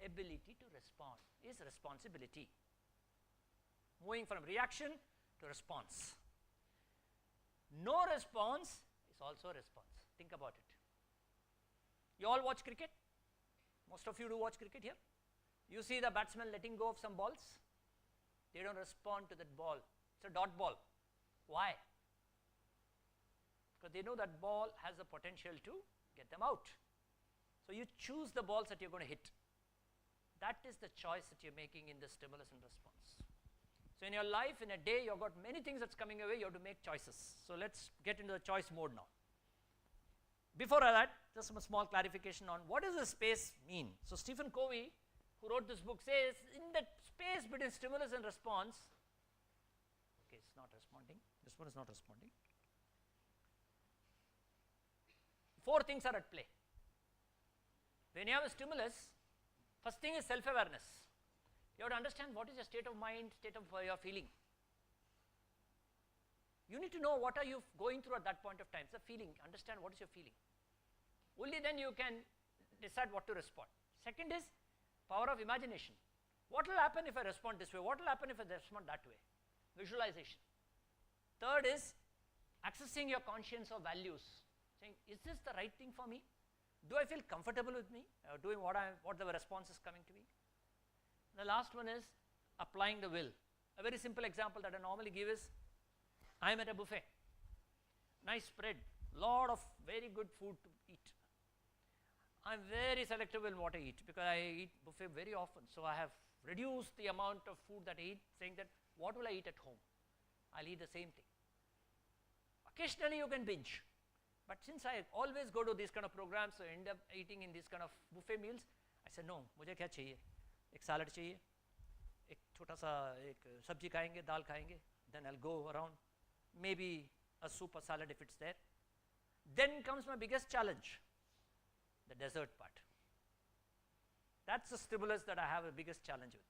Ability to respond is responsibility. Moving from reaction to response. No response is also a response. Think about it. You all watch cricket? Most of you do watch cricket here. You see the batsman letting go of some balls. They don't respond to that ball. It's a dot ball. Why? Because they know that ball has the potential to get them out. So you choose the balls that you're going to hit. That is the choice that you're making in the stimulus and response. So in your life, in a day, you've got many things that's coming your way, you have to make choices. So let's get into the choice mode now. Before that, just a small clarification on what does the space mean. So Stephen Covey, who wrote this book, says in that space between stimulus and response, okay, it's not responding, this one is not responding. 4 things are at play. When you have a stimulus, first thing is self-awareness. You have to understand what is your state of mind, state of your feeling. You need to know what are you going through at that point of time. It's a feeling. Understand what is your feeling. Only then you can decide what to respond. Second is power of imagination. What will happen if I respond this way? What will happen if I respond that way? Visualization. Third is accessing your conscience of values. Saying, is this the right thing for me? Do I feel comfortable with me doing what the response is coming to me? The last one is applying the will. A very simple example that I normally give is, I am at a buffet, nice spread, lot of very good food to eat. I am very selective in what I eat because I eat buffet very often. So I have reduced the amount of food that I eat, saying that what will I eat at home? I'll eat the same thing. Occasionally you can binge, but since I always go to these kind of programs, so I end up eating in these kind of buffet meals, I said no, मुझे क्या चाहिए? एक salad चाहिए, एक छोटा सा एक सब्जी खाएंगे, दाल खाएंगे, then I'll go around, maybe a soup or salad if it's there. Then comes my biggest challenge, the dessert part. That's the stimulus that I have the biggest challenge with.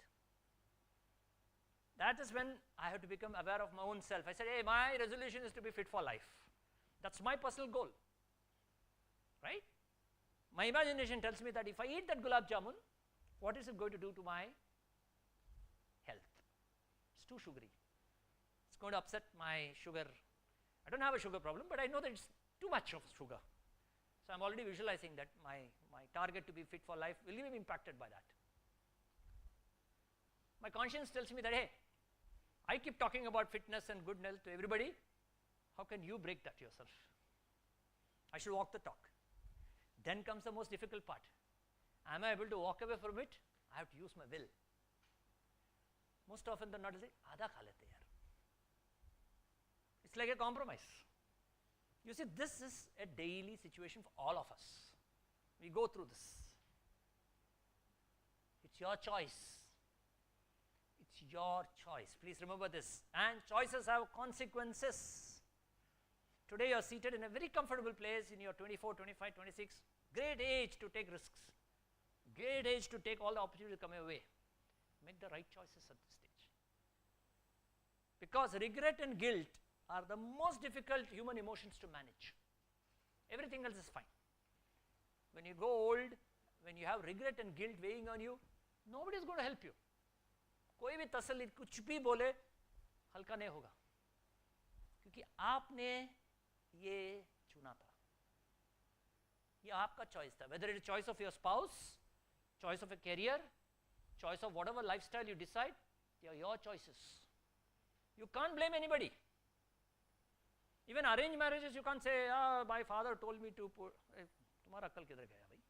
That is when I have to become aware of my own self. I said, hey, my resolution is to be fit for life. That's my personal goal, right? My imagination tells me that if I eat that gulab jamun, what is it going to do to my health? It's too sugary. It's going to upset my sugar. I don't have a sugar problem, but I know that it's too much of sugar. So I'm already visualizing that my target to be fit for life will be impacted by that. My conscience tells me that, hey, I keep talking about fitness and good health to everybody. How can you break that yourself? I should walk the talk. Then comes the most difficult part. Am I able to walk away from it? I have to use my will. Most often than not, I say, आधा खा लेते यार. It's like a compromise. You see, this is a daily situation for all of us. We go through this. It's your choice. It's your choice. Please remember this. And choices have consequences. Today you are seated in a very comfortable place in your 24, 25, 26. Great age to take risks. Great age to take all the opportunities come your way. Make the right choices at this stage. Because regret and guilt are the most difficult human emotions to manage. Everything else is fine. When you grow old, when you have regret and guilt weighing on you, nobody is going to help you. कोई भी तसल्ली कुछ भी बोले हल्का नहीं होगा क्योंकि आपने ये चुना था, ये आपका चॉइस था. Whether it is choice of your spouse, choice of a career, choice of whatever lifestyle you decide, they are your choices. You can't blame anybody. Even arranged marriages, you can't say, my father told me to put. तुम्हारा अक्ल किधर गया भाई?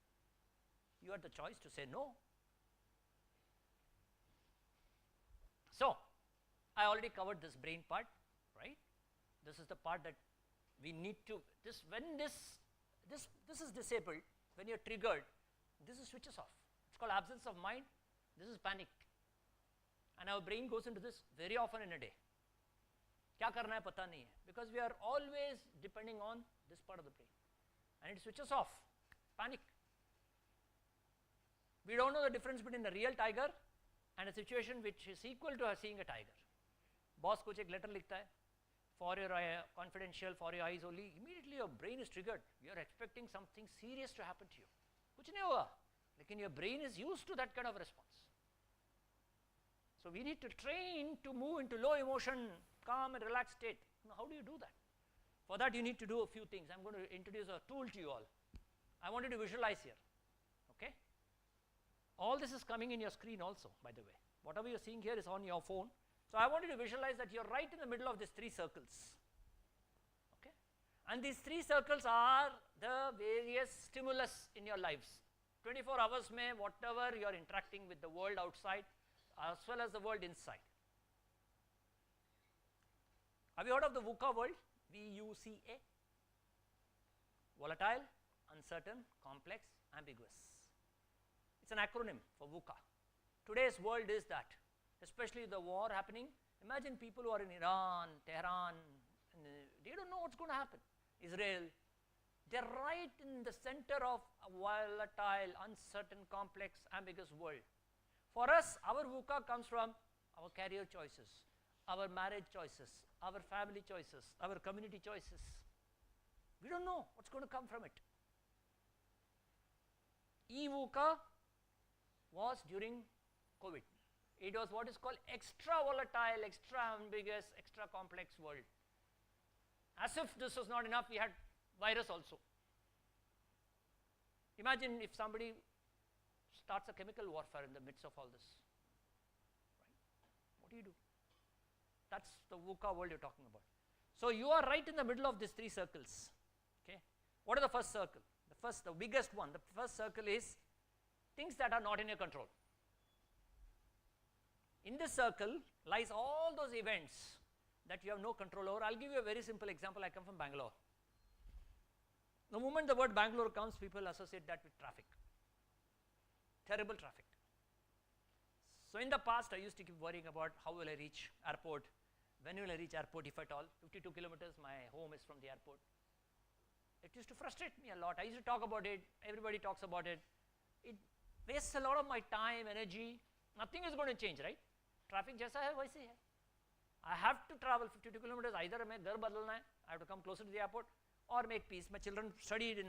You had the choice to say no. So, I already covered this brain part, right? This is the part that we need to, when this is disabled, when you're triggered, this is switches off. It's called absence of mind. This is panic. And our brain goes into this very often in a day. क्या करना है पता नहीं है, because we are always depending on this part of the brain. And it switches off, panic. We don't know the difference between a real tiger and a situation which is equal to seeing a tiger. Boss कुछ एक letter लिखता है, for your confidential, for your eyes only, immediately your brain is triggered. You are expecting something serious to happen to you. कुछ नहीं होगा, लेकिन your brain is used to that kind of response. So we need to train to move into low emotion, calm and relaxed state. Now how do you do that? For that you need to do a few things. I'm going to introduce a tool to you all. I want you to visualize here, okay? All this is coming in your screen also, by the way. Whatever you're seeing here is on your phone. So I want you to visualize that you're right in the middle of these three circles, okay? And these three circles are the various stimulus in your lives. 24 hours may whatever you're interacting with the world outside as well as the world inside. Have you heard of the VUCA world? VUCA? Volatile, uncertain, complex, ambiguous. It's an acronym for VUCA. Today's world is that, especially the war happening. Imagine people who are in Iran, Tehran, and they don't know what's going to happen. Israel, they're right in the center of a volatile, uncertain, complex, ambiguous world. For us, our VUCA comes from our career choices, our marriage choices, our family choices, our community choices. We don't know what's going to come from it. E-VUCA was during COVID. It was what is called extra volatile, extra ambiguous, extra complex world. As if this was not enough, we had virus also. Imagine if somebody starts a chemical warfare in the midst of all this. What do you do? That's the VUCA world you're talking about. So you are right in the middle of these three circles. Okay. What is the first circle? The biggest one, the first circle is things that are not in your control. In this circle lies all those events that you have no control over. I'll give you a very simple example. I come from Bangalore. The moment the word Bangalore comes, people associate that with traffic. Terrible traffic. So in the past, I used to keep worrying about how will I reach airport, when will I reach airport if at all. 52 kilometers, my home is from the airport. It used to frustrate me a lot. I used to talk about it, everybody talks about it. It wastes a lot of my time, energy. Nothing is going to change, right? Traffic jaisa hai, waise hai. I have to travel 52 kilometers, either मैं घर बदलना है, I have to come closer to the airport, or make peace. My children studied in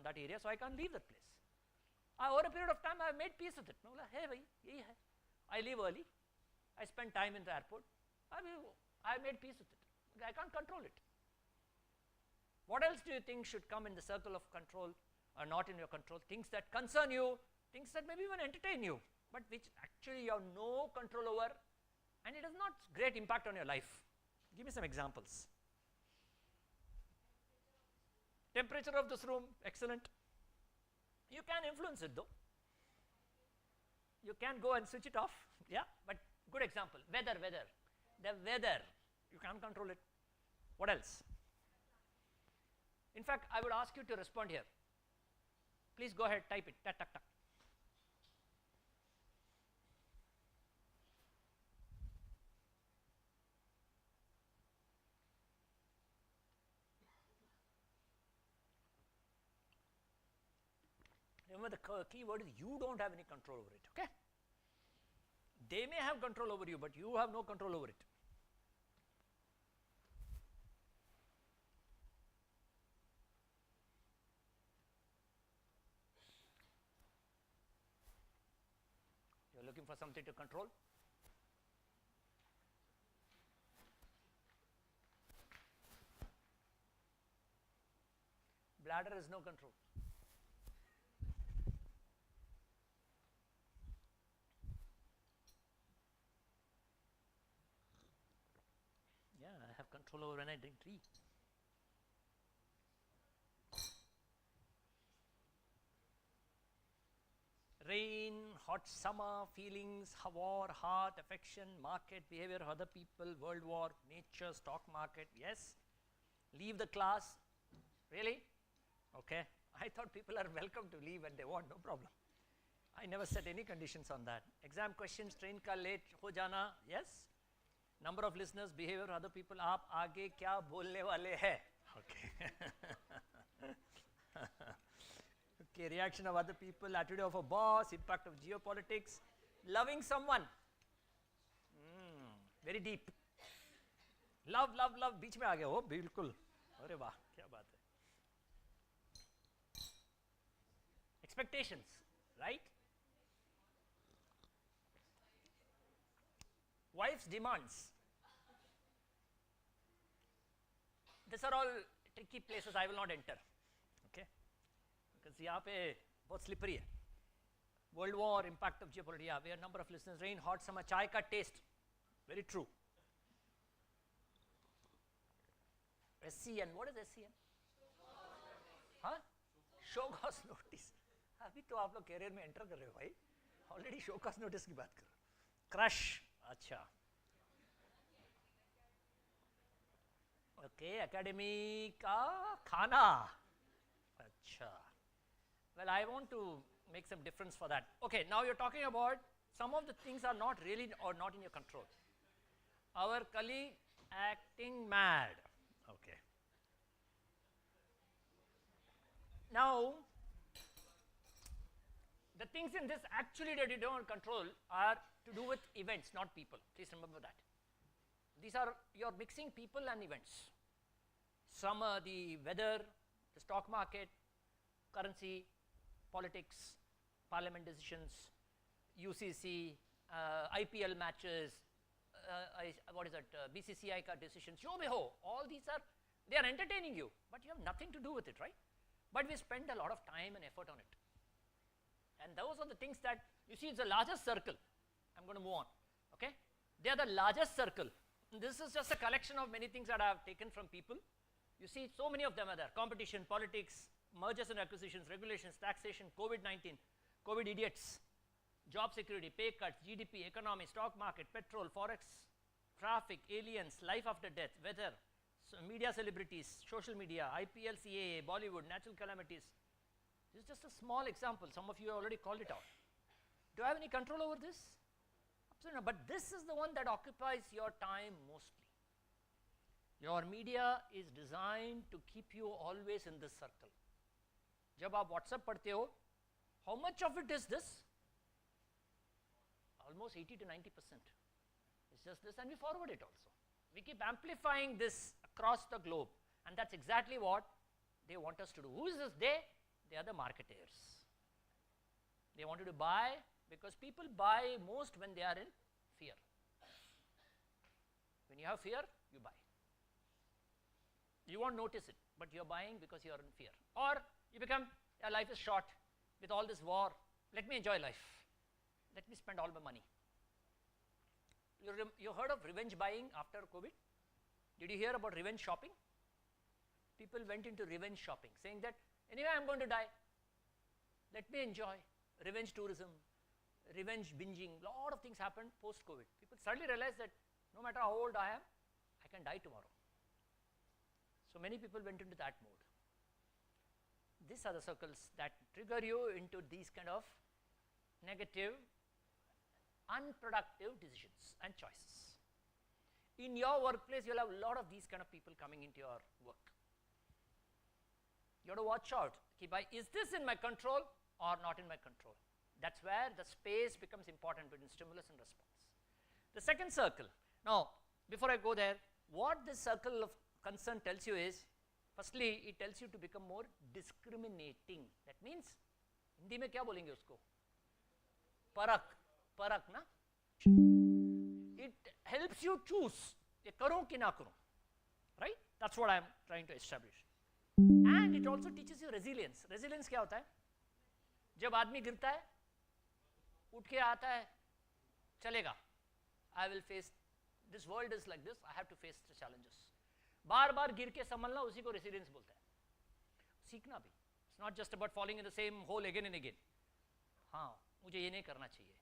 that area, so I can't leave that place. Over a period of time, I have made peace with it. मैं बोला, hey भाई, यही है. I leave early. I spend time in the airport. I made peace with it. I can't control it. What else do you think should come in the circle of control or not in your control? Things that concern you, things that maybe even entertain you, but which actually you have no control over, and it has not great impact on your life. Give me some examples. Temperature of this room, excellent. You can influence it though. You can go and switch it off, yeah, but good example. Weather. The weather, you can't control it. What else? In fact, I would ask you to respond here. Please go ahead, type it. Tak, tak, tak. Remember, the key word is you don't have any control over it, okay? They may have control over you, but you have no control over it. You're looking for something to control? Bladder has no control. Yeah, I have control over when I drink tea. Rain, hot summer, feelings, war, heart, affection, market, behavior, other people, world war, nature, stock market, yes. Leave the class, really? Okay, I thought people are welcome to leave when they want, no problem. I never set any conditions on that. Exam questions, train ka late ho jana, yes. Number of listeners, behavior, other people, aap aage kya bolne wale hai? Okay. Okay, reaction of other people, attitude of a boss, impact of geopolitics, loving someone. Very deep. Love, बीच में आ गया हो बिल्कुल. अरे वाह, क्या बात है. Expectations, right? Wife's demands. These are all tricky places I will not enter. Okay? Because यहाँ पे बहुत slippery है. World war, impact of geopolitics. Yeah, we have a number of listeners. Rain, hot summer, chai ka taste. Very true. SCN. What is SCN? हाँ? Show cause notice. अभी तो आप लोग career में एंटर कर रहे हो भाई. Already show cause notice की बात कर रहे हो. Crush. अच्छा. Okay, academy का खाना. अच्छा. Well, I want to make some difference for that. Okay, now you're talking about some of the things are not really or not in your control. Our colleague acting mad. Okay. Now, the things in this actually that you don't control are to do with events, not people. Please remember that. These are, you're mixing people and events. Summer, the weather, the stock market, currency, politics, parliament decisions, UCC, IPL matches, what is that, BCCI ka decisions, jo bhi ho, all these are, they are entertaining you, but you have nothing to do with it, right? But we spend a lot of time and effort on it. And those are the things that, you see, it's the largest circle. I'm going to move on, okay? They are the largest circle. This is just a collection of many things that I have taken from people. You see, so many of them are there. Competition, politics, mergers and acquisitions, regulations, taxation, COVID-19, COVID idiots, job security, pay cuts, GDP, economy, stock market, petrol, forex, traffic, aliens, life after death, weather, media celebrities, social media, IPL, CAA, Bollywood, natural calamities. This is just a small example. Some of you already called it out. Do I have any control over this? Absolutely not. But this is the one that occupies your time mostly. Your media is designed to keep you always in this circle. जब आप WhatsApp पढ़ते हो, how much of it is this? Almost 80 to 90%. It's just this, and we forward it also. We keep amplifying this across the globe, and that's exactly what they want us to do. Who is this they? They are the marketers. They want you to buy because people buy most when they are in fear. When you have fear, you buy. You won't notice it, but you're buying because you're in fear. Or you become, yeah, life is short with all this war. Let me enjoy life. Let me spend all my money. You heard of revenge buying after COVID? Did you hear about revenge shopping? People went into revenge shopping, saying that, anyway, I'm going to die. Let me enjoy. Revenge tourism, revenge binging, a lot of things happened post-COVID. People suddenly realized that no matter how old I am, I can die tomorrow. So many people went into that mode. These are the circles that trigger you into these kind of negative, unproductive decisions and choices. In your workplace, you'll have a lot of these kind of people coming into your work. You have to watch out. Is this in my control or not in my control? That's where the space becomes important between stimulus and response. The second circle. Now, before I go there, what this circle of concern tells you is, firstly, it tells you to become more discriminating. That means, Hindi में क्या बोलेंगे उसको? परख ना? It helps you choose. ये करूं कि ना करूं, right? That's what I'm trying to establish. And it also teaches you resilience. Resilience क्या होता है? जब आदमी गिरता है, उठ के आता है, चलेगा. I will face. This world is like this. I have to face the challenges. बार बार गिर के संभलना, उसी को resilience बोलते हैं. सीखना भी. It's not just about falling in the same hole again and again. हाँ, मुझे ये नहीं करना चाहिए.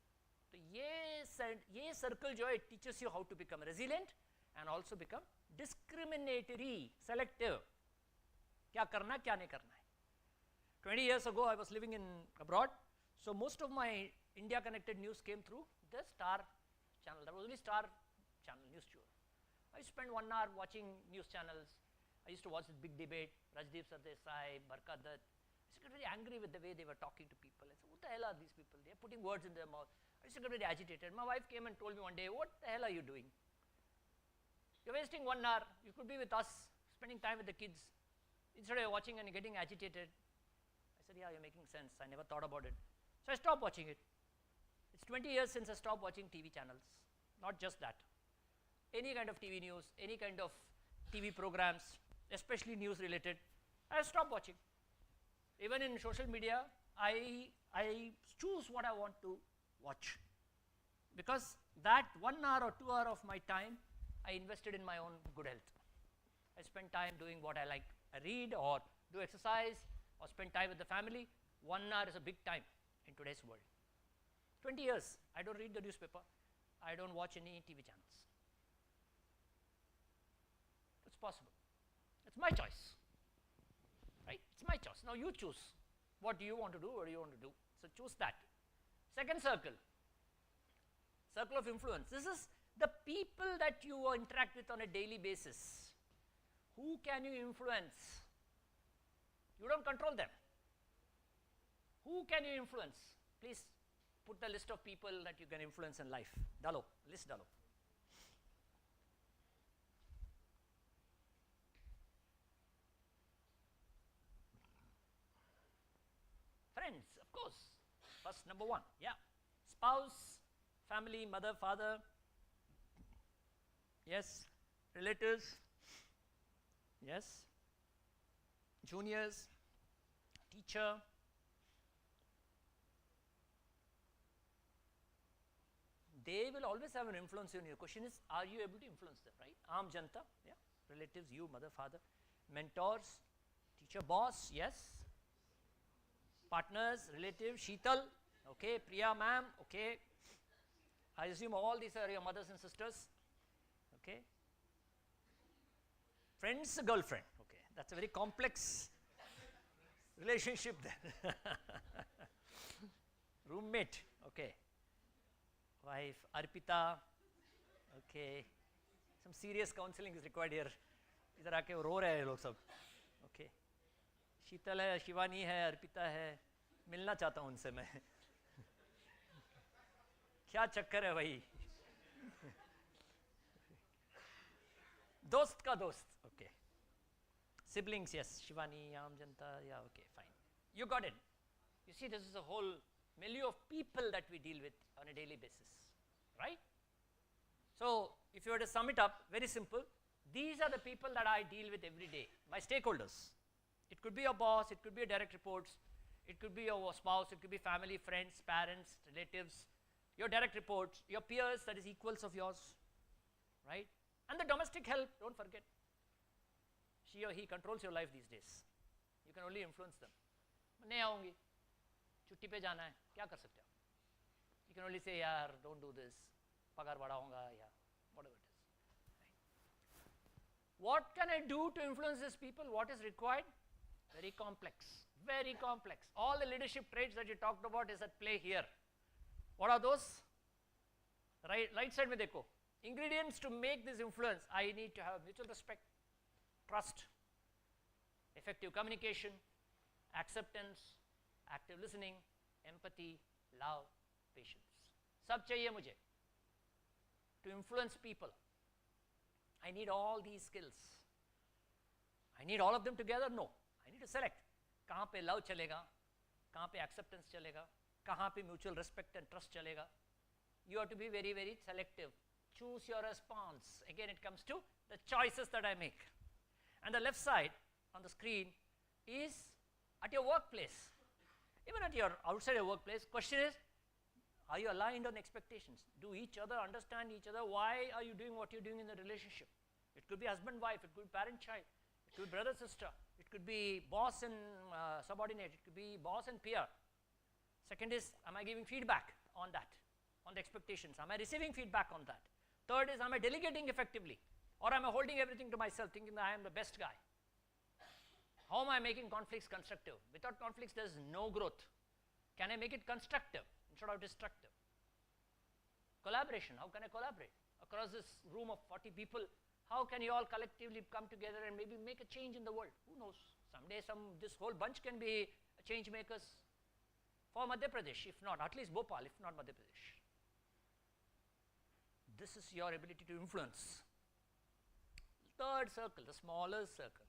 तो ये circle जो है, it teaches you how to become resilient and also become discriminatory, selective. क्या करना, क्या नहीं करना है. 20 years ago, I was living in abroad, so most of my India connected news came through the Star channel. There was only Star channel, news channel. I spent 1 hour watching news channels. I used to watch the big debate, Rajdeep Sardesai, Barka Dutt. I used to get very angry with the way they were talking to people. I said, what the hell are these people? They're putting words in their mouth. I used to get very agitated. My wife came and told me one day, what the hell are you doing? You're wasting 1 hour. You could be with us, spending time with the kids. Instead of watching and getting agitated. I said, yeah, you're making sense. I never thought about it. So I stopped watching it. It's 20 years since I stopped watching TV channels. Not just that. Any kind of TV news, any kind of TV programs, especially news related, I stopped watching. Even in social media, I choose what I want to watch. Because that 1 hour or 2 hours of my time, I invested in my own good health. I spend time doing what I like. I read or do exercise or spend time with the family. 1 hour is a big time in today's world. 20 years, I don't read the newspaper. I don't watch any TV channels. It's possible. It's my choice. Right? It's my choice. Now you choose. What do you want to do? What do you want to do? So choose that. Second circle. Circle of influence. This is the people that you interact with on a daily basis. Who can you influence? You don't control them. Who can you influence? Please put the list of people that you can influence in life. Dalo, list dalo. Friends, of course. First, number 1, yeah. Spouse, family, mother, father. Yes. Relatives. Yes. Juniors, teacher. they will always have an influence on you. The question is, are you able to influence them, right? Aam janta, yeah, relatives, you, mother, father, mentors, teacher, boss, yes, partners, relatives, Sheetal, okay, Priya ma'am, okay. I assume all these are your mothers and sisters, okay. Friends, girlfriend, okay, that's a very complex relationship then. Roommate, okay. Wife, Arpita, okay. Some serious counseling is required here. इधर आके रो रहे हैं लोग सब, okay. शीतल है, शिवानी है, अर्पिता है, मिलना चाहता हूँ उनसे मैं. क्या चक्कर है भाई? दोस्त का दोस्त, okay. Siblings, yes, Shivani, Aam Janta, yeah, okay, fine. You got it. You see, this is a whole milieu of people that we deal with on a daily basis, right? So, if you were to sum it up, very simple, these are the people that I deal with every day, my stakeholders. It could be your boss, it could be your direct reports, it could be your spouse, it could be family, friends, parents, relatives, your direct reports, your peers, that is equals of yours, right? And the domestic help, don't forget. She or he controls your life these days. You can only influence them. नहीं आऊँगी, छुट्टी पे जाना है, क्या कर सकते हो? You can only say, यार, don't do this, पगार बढ़ाऊँगा, या whatever it is. Right? What can I do to influence these people? What is required? Very complex, very complex. All the leadership traits that you talked about is at play here. What are those? Right side में देखो. Ingredients to make this influence. I need to have mutual respect, trust, effective communication, acceptance, active listening, empathy, love, patience. सब चाहिए मुझे. To influence people, I need all these skills. I need all of them together? No. I need to select. कहाँ पे love चलेगा, कहाँ पे acceptance चलेगा, कहाँ पे mutual respect and trust चलेगा. You have to be very, very selective. Choose your response. Again, it comes to the choices that I make. And the left side on the screen is at your workplace. Even at your outside your workplace, question is, are you aligned on expectations? Do each other understand each other? Why are you doing what you're doing in the relationship? It could be husband-wife, it could be parent-child, it could be brother-sister, it could be boss and subordinate, it could be boss and peer. Second is, am I giving feedback on that, on the expectations? Am I receiving feedback on that? Third is, am I delegating effectively? Or am I holding everything to myself, thinking that I am the best guy? How am I making conflicts constructive? Without conflicts, there is no growth. Can I make it constructive instead of destructive? Collaboration, how can I collaborate? Across this room of 40 people, how can you all collectively come together and maybe make a change in the world? Who knows? Someday this whole bunch can be change makers for Madhya Pradesh, if not, at least Bhopal, if not Madhya Pradesh. This is your ability to influence. Third circle, the smaller circle.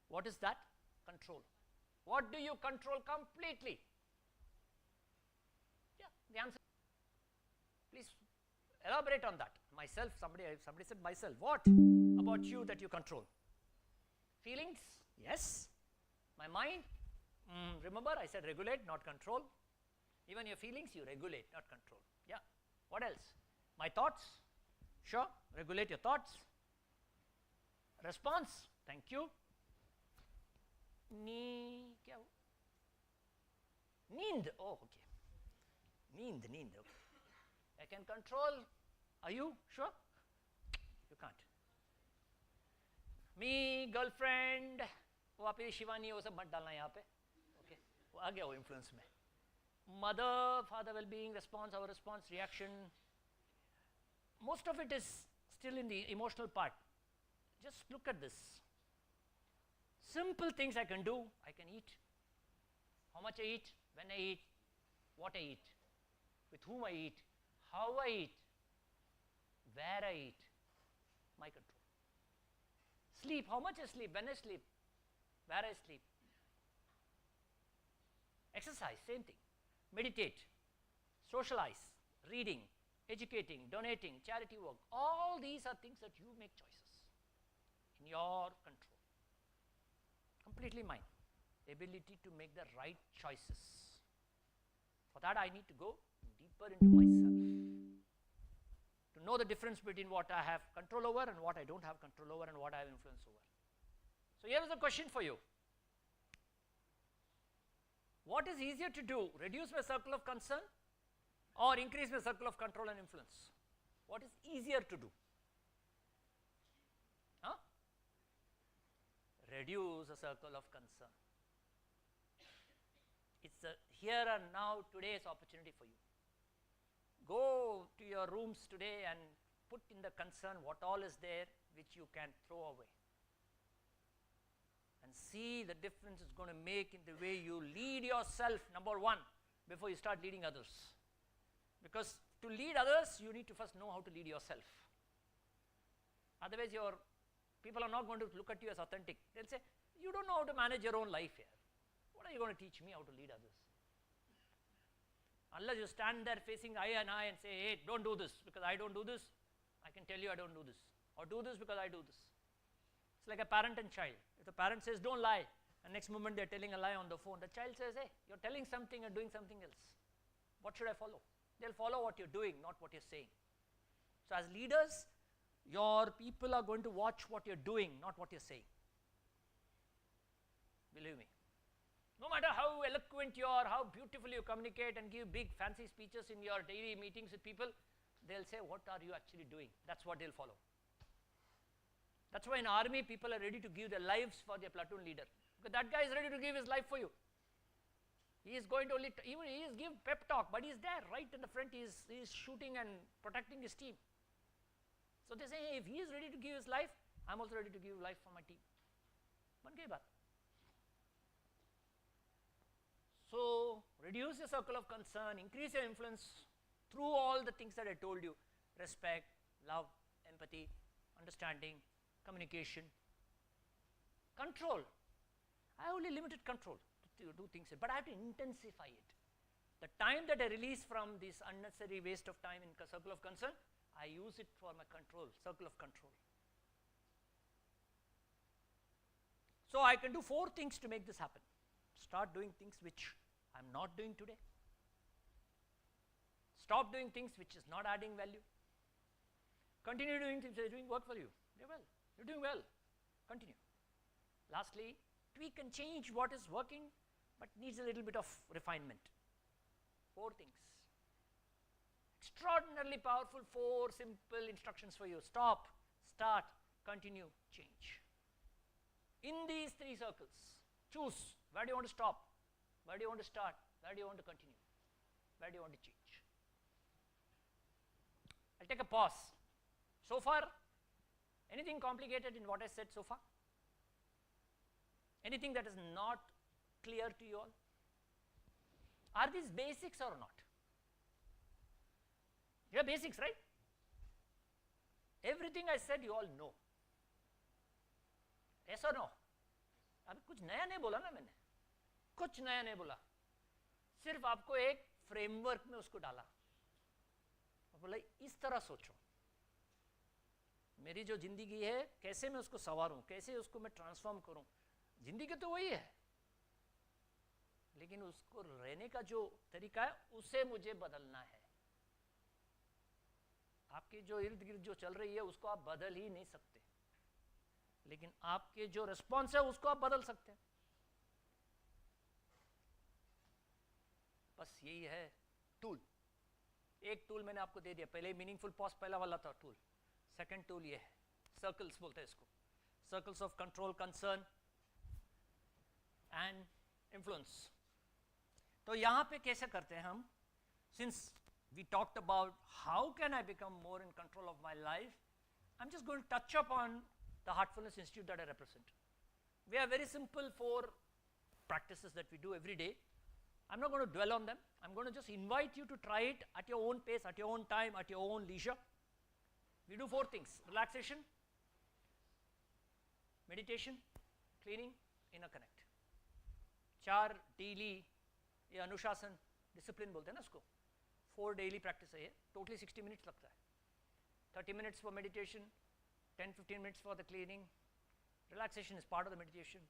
What is that? Control. What do you control completely? Yeah, the answer. Please elaborate on that. Myself, somebody said myself. What about you that you control? Feelings? Yes. My mind? Remember, I said regulate, not control. Even your feelings, you regulate, not control. Yeah. What else? My thoughts? Sure. Regulate your thoughts. Response? Thank you. क्या हो? Need. Oh, okay. Need. Okay. I can control. Are you sure? You can't. Me, girlfriend. वो आप ये शिवानी वो सब मत डालना यहाँ पे. Okay. वो आ गया वो influence में. Mother, father well-being, response, our response, reaction. Most of it is still in the emotional part. Just look at this. Simple things I can do. I can eat. How much I eat, when I eat, what I eat, with whom I eat, how I eat, where I eat. My control. Sleep. How much I sleep, when I sleep, where I sleep. Exercise, same thing. Meditate, socialize, reading, educating, donating, charity work. All these are things that you make choices in your control. Completely mine. Ability to make the right choices. For that, I need to go deeper into myself. know the difference between what I have control over and what I don't have control over and what I have influence over. So here is a question for you. What is easier to do, reduce my circle of concern or increase my circle of control and influence? What is easier to do? Huh? Reduce a circle of concern. It's a here and now, today's opportunity for you. Go to your rooms today and put in the concern what all is there which you can throw away. And see the difference it's going to make in the way you lead yourself, number one, before you start leading others. Because to lead others, you need to first know how to lead yourself. Otherwise, your people are not going to look at you as authentic. They'll say, you don't know how to manage your own life here. What are you going to teach me how to lead others? Unless you stand there facing eye and eye and say, hey, don't do this because I don't do this, I can tell you I don't do this. Or do this because I do this. It's like a parent and child. If the parent says, don't lie, and next moment they're telling a lie on the phone, the child says, hey, you're telling something and doing something else. What should I follow? They'll follow what you're doing, not what you're saying. So as leaders, your people are going to watch what you're doing, not what you're saying. Believe me. No matter how eloquent you are, how beautifully you communicate and give big fancy speeches in your daily meetings with people, they'll say, what are you actually doing? That's what they'll follow. That's why in army, people are ready to give their lives for their platoon leader. Because that guy is ready to give his life for you. He is going to only, he is give pep talk, but he is there right in the front, he is shooting and protecting his team. So they say, hey, if he is ready to give his life, I'm also ready to give life for my team. Ban gayi baat. So reduce your circle of concern, increase your influence through all the things that I told you: respect, love, empathy, understanding, communication, control. I have only limited control to do things, but I have to intensify it. The time that I release from this unnecessary waste of time in circle of concern, I use it for my control, circle of control. So I can do 4 things to make this happen. Start doing things which I am not doing today. Stop doing things which is not adding value. Continue doing things that are doing work for you. You're well. You're doing well. Continue. Lastly, tweak and change what is working but needs a little bit of refinement. 4 things. Extraordinarily powerful 4 simple instructions for you. Stop, start, continue, change. In these 3 circles, choose where do you want to stop, where do you want to start, where do you want to continue, where do you want to change. I'll take a pause. So far, anything complicated in what I said so far? Anything that is not clear to you all? Are these basics or not? They are basics, right? Everything I said you all know. Yes or no? अभी कुछ नया नहीं बोला ना मैंने, कुछ नया नहीं बोला, सिर्फ आपको एक फ्रेमवर्क में उसको डाला, बोला इस तरह सोचो, मेरी जो जिंदगी है कैसे मैं उसको संवारूं, कैसे उसको मैं ट्रांसफॉर्म करूं. जिंदगी तो वही है, लेकिन उसको रहने का जो तरीका है उसे मुझे बदलना है. आपकी जो इर्द गिर्द जो चल रही है उसको आप बदल ही नहीं सकते, लेकिन आपके जो रिस्पॉन्स है उसको आप बदल सकते हैं. बस यही है टूल. एक टूल मैंने आपको दे दिया, पहले मीनिंगफुल पॉज पहला वाला था टूल. सेकंड टूल ये है, सर्कल्स बोलते हैं इसको, circles of control, concern and influence. तो यहाँ पे कैसे करते हैं हम? Since we talked about how can I become more in control of my life, I'm just going to touch upon the Heartfulness Institute that I represent. We have very simple 4 practices that we do every day. I'm not going to dwell on them. I'm going to just invite you to try it at your own pace, at your own time, at your own leisure. We do 4 things: relaxation, meditation, cleaning, inner connect. 4 daily, ये अनुशासन, discipline बोलते हैं ना उसको. 4 daily practice है ये. Totally 60 minutes लगता है. 30 minutes for meditation, 10-15 minutes for the cleaning. Relaxation is part of the meditation.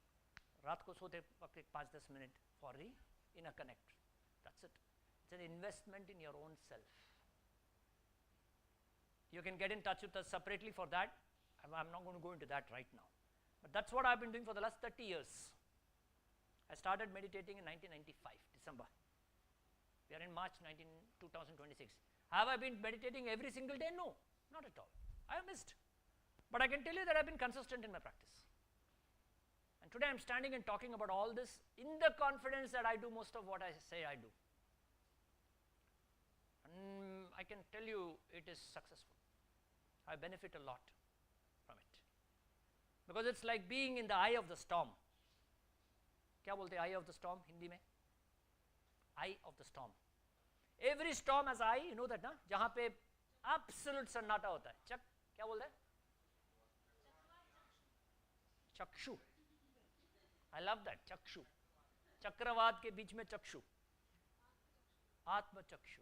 रात को सोते वक्त 5-10 minutes for the inner connect. That's it. It's an investment in your own self. You can get in touch with us separately for that. I'm not going to go into that right now. But that's what I've been doing for the last 30 years. I started meditating in 1995, December. We are in March 2026. Have I been meditating every single day? No, not at all. I have missed. But I can tell you that I've been consistent in my practice. And today I'm standing and talking about all this in the confidence that I do most of what I say I do. And I can tell you it is successful. I benefit a lot from it. Because it's like being in the eye of the storm. क्या बोलते हैं eye of the storm Hindi में? Eye of the storm. Every storm has eye, you know that ना? जहाँ पे absolute सन्नाटा होता है. क्या बोलते हैं? चक्षु. I love that, चक्षु. चक्रवात के बीच में चक्षु. आत्म चक्षु.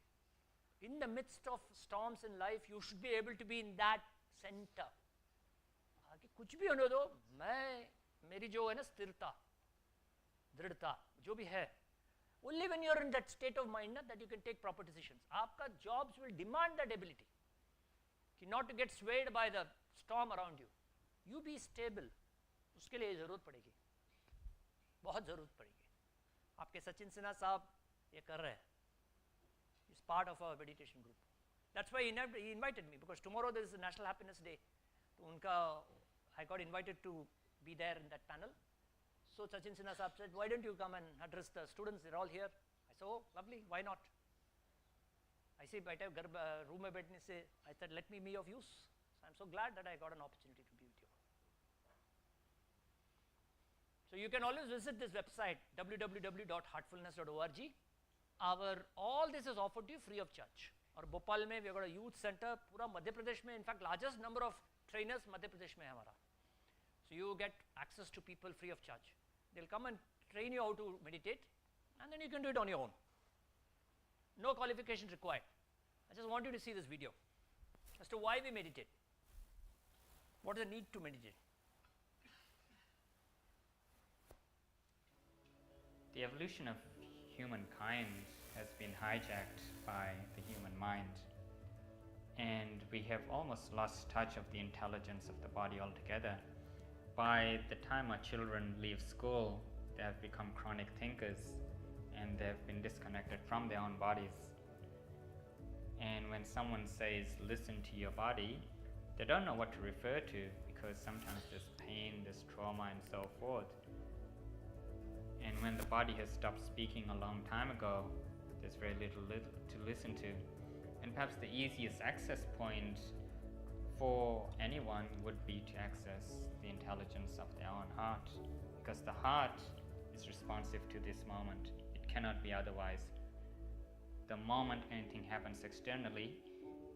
In the midst of storms in life, you should be able to be in that center. कि कुछ भी होने दो, मेरी जो है ना स्थिरता, दृढ़ता, जो भी है, only when you are in that state of mind that you can take proper decisions. आपका jobs will demand that ability, कि not to get swayed by the storm around you. You be stable. उसके लिए ज़रूरत पड़ेगी, बहुत ज़रूरत पड़ेगी. आपके सचिन सिन्हा साहब ये कर रहे हैं. He's part of our meditation group. That's why he invited me, because tomorrow there is a National Happiness Day. तो उनका I got invited to be there in that panel. So Sachin Sinha Saab said, why don't you come and address the students? They're all here. I said, oh, lovely, why not? I see, room mein baithne se, I said, let me be of use. So I'm so glad that I got an opportunity to be with you. So you can always visit this website, www.heartfulness.org. All this is offered to you free of charge. और भोपाल में we have got a youth center, पूरा मध्य प्रदेश में, in fact largest number of trainers Madhya Pradesh में है हमारा. So you get access to people free of charge. They'll come and train you how to meditate, and then you can do it on your own. No qualifications required. I just want you to see this video as to why we meditate. What is the need to meditate? The evolution of humankind has been hijacked by the human mind, and we have almost lost touch of the intelligence of the body altogether. By the time our children leave school, they have become chronic thinkers and they have been disconnected from their own bodies. And when someone says, listen to your body, they don't know what to refer to, because sometimes there's pain, there's trauma, and so forth. And when the body has stopped speaking a long time ago, there's very little to listen to. And perhaps the easiest access point for anyone would be to access the intelligence of their own heart, because the heart is responsive to this moment. It cannot be otherwise. The moment anything happens externally,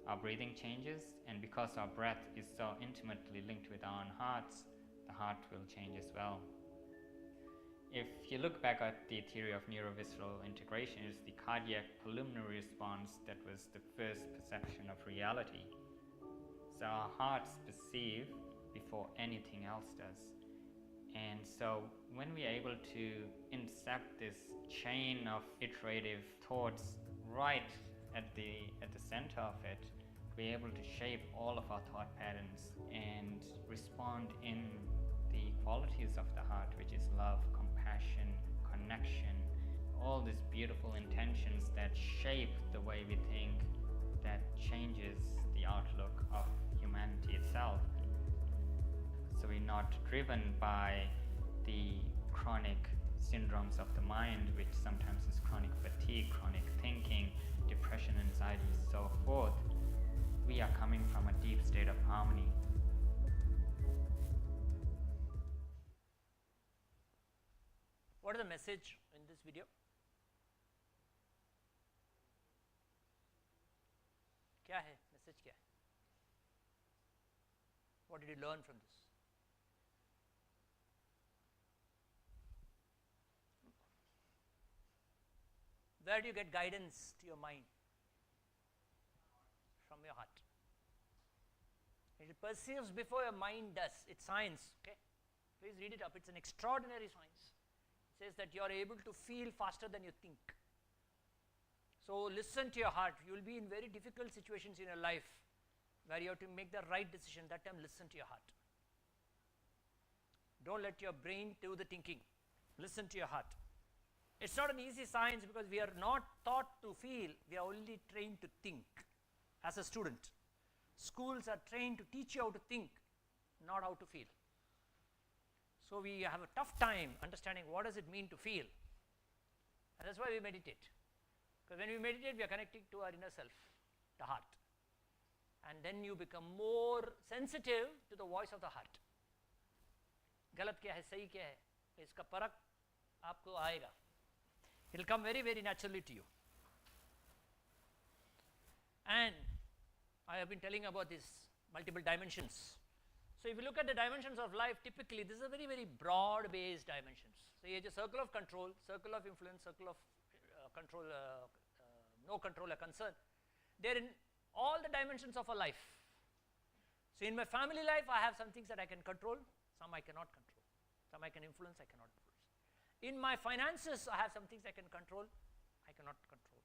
our breathing changes, and because our breath is so intimately linked with our own hearts, the heart will change as well. If you look back at the theory of neurovisceral integration, it's the cardiac pulmonary response that was the first perception of reality. So our hearts perceive before anything else does. And so when we are able to incept this chain of iterative thoughts right at the center of it, we're able to shape all of our thought patterns and respond in the qualities of the heart, which is love, compassion, connection, all these beautiful intentions that shape the way we think, that changes the outlook of humanity itself. So we're not driven by the chronic syndromes of the mind, which sometimes is chronic fatigue, chronic thinking, depression, anxiety, and so forth. We are coming from a deep state of harmony. What is the message in this video? क्या है message क्या है? What did you learn from this? Where do you get guidance to your mind? From your heart. It perceives before your mind does. It's science, okay? Please read it up. It's an extraordinary science. It says that you are able to feel faster than you think. So listen to your heart. You will be in very difficult situations in your life. where you have to make the right decision. That time listen to your heart. Don't let your brain do the thinking. Listen to your heart. It's not an easy science because we are not taught to feel, we are only trained to think as a student. Schools are trained to teach you how to think, not how to feel. So we have a tough time understanding what does it mean to feel. And that's why we meditate. Because when we meditate, we are connecting to our inner self, the heart. And then you become more sensitive to the voice of the heart. गलत क्या है, सही क्या है, इसका परख आपको आएगा. It will come very, very naturally to you. And I have been telling about these multiple dimensions. So if you look at the dimensions of life, typically this is a very, very broad-based dimensions. So here is a circle of control, circle of influence, circle of control, no control or concern. They are in all the dimensions of a life. So in my family life, I have some things that I can control, some I cannot control, some I can influence, I cannot influence. In my finances, I have some things I can control, I cannot control.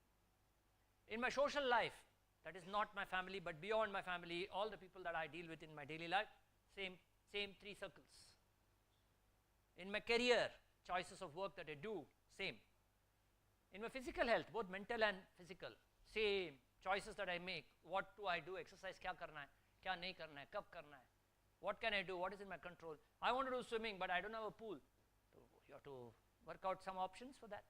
In my social life, that is not my family, but beyond my family, all the people that I deal with in my daily life, same three circles. In my career, choices of work that I do, same. In my physical health, both mental and physical, same. Choices that I make, what do I do, exercise क्या करना है, क्या नहीं करना है, कब करना है, what can I do, what is in my control. I want to do swimming, but I don't have a pool. So you have to work out some options for that.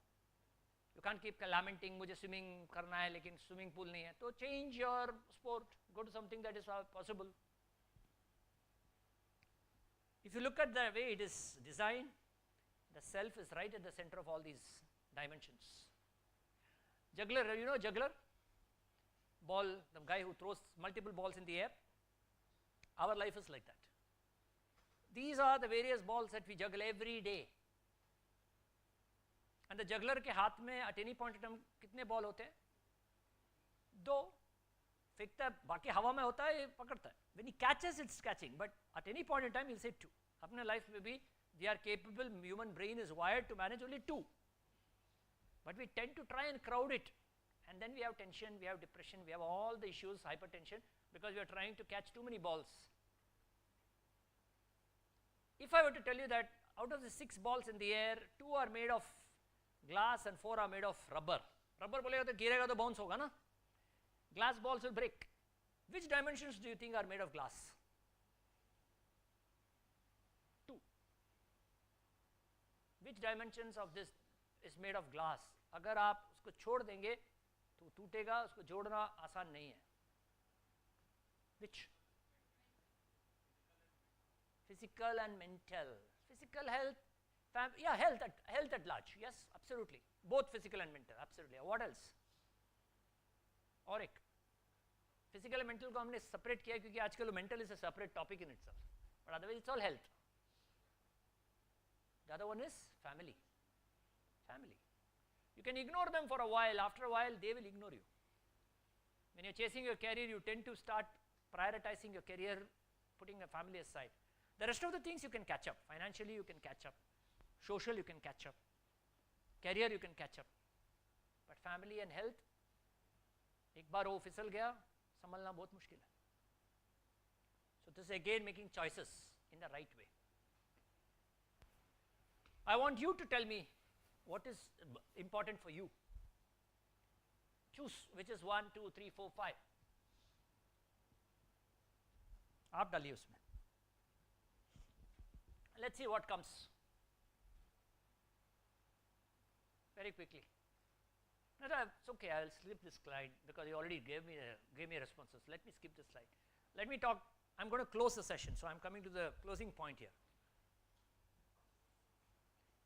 You can't keep lamenting, मुझे swimming करना है, लेकिन swimming pool नहीं है. So change your sport, go to something that is possible. If you look at the way it is designed, the self is right at the center of all these dimensions. Juggler, you know juggler? Ball, the guy who throws multiple balls in the air. Our life is like that. These are the various balls that we juggle every day. And the juggler के हाथ में at any point in time कितने ball होते हैं? 2. फेंकता है, बाकी हवा में होता है, ये पकड़ता है. When he catches, it's catching. But at any point in time, he'll say 2. अपने life में भी we are capable, human brain is wired to manage only 2. But we tend to try and crowd it. And then we have tension, we have depression, we have all the issues, hypertension, because we are trying to catch too many balls. If I were to tell you that out of the 6 balls in the air, 2 are made of glass and 4 are made of rubber. Rubber बोलेगा तो गिरेगा तो bounce होगा ना? Glass balls will break. Which dimensions do you think are made of glass? 2. Which dimensions of this is made of glass? अगर आप उसको छोड़ देंगे तो टूटेगा, उसको जोड़ना आसान नहीं है. Which? Physical and mental. Physical health, health at large. Yes, absolutely. Both physical and mental, absolutely. What else? और एक physical and mental को हमने separate किया क्योंकि आजकल mental is a separate topic in itself. But otherwise it's all health. The other one is family. Family. You can ignore them for a while. After a while, they will ignore you. When you're chasing your career, you tend to start prioritizing your career, putting a family aside. The rest of the things you can catch up. Financially, you can catch up. Social, you can catch up. Career, you can catch up. But family and health, एक बार वो फिसल गया, संभलना बहुत मुश्किल है. So this is again making choices in the right way. I want you to tell me what is important for you. Choose which is 1, 2, 3, 4, 5. आप डालिए उसमें. Let's see what comes. Very quickly. No, it's okay. I'll skip this slide because you already gave me responses. Let me skip this slide. Let me talk. I'm going to close the session, so I'm coming to the closing point here.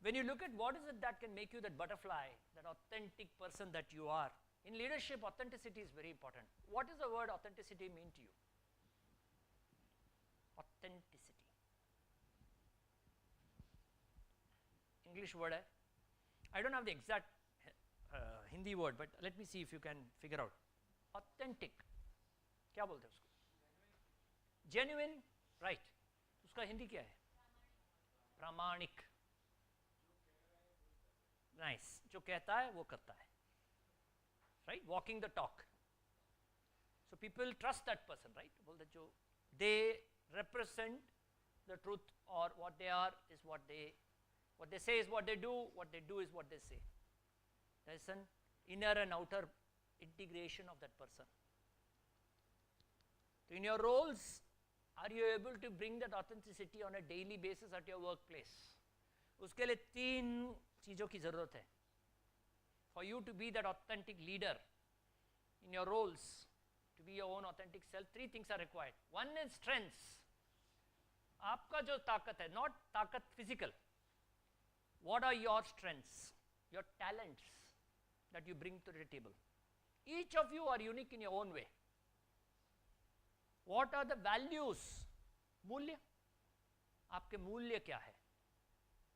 When you look at what is it that can make you that butterfly, that authentic person that you are, in leadership, authenticity is very important. What does the word authenticity mean to you? Authenticity. English word hai. I don't have the exact Hindi word, but let me see if you can figure out. Authentic. क्या बोलते हैं उसको? Genuine, right. उसका हिंदी क्या है? प्रामाणिक. Nice. जो कहता है वो करता है. Right? Walking the talk. So people trust that person, right? They represent the truth, or what they are is what they say is what they do is what they say. There is an inner and outer integration of that person. So in your roles, are you able to bring that authenticity on a daily basis at your workplace? उसके लिए 3 चीज़ों की ज़रूरत है. For you to be that authentic leader in your roles, to be your own authentic self, 3 things are required. One is strengths. आपका जो ताकत है, not ताकत physical. What are your strengths, your talents that you bring to the table? Each of you are unique in your own way. What are the values? मूल्य. आपके मूल्य क्या है?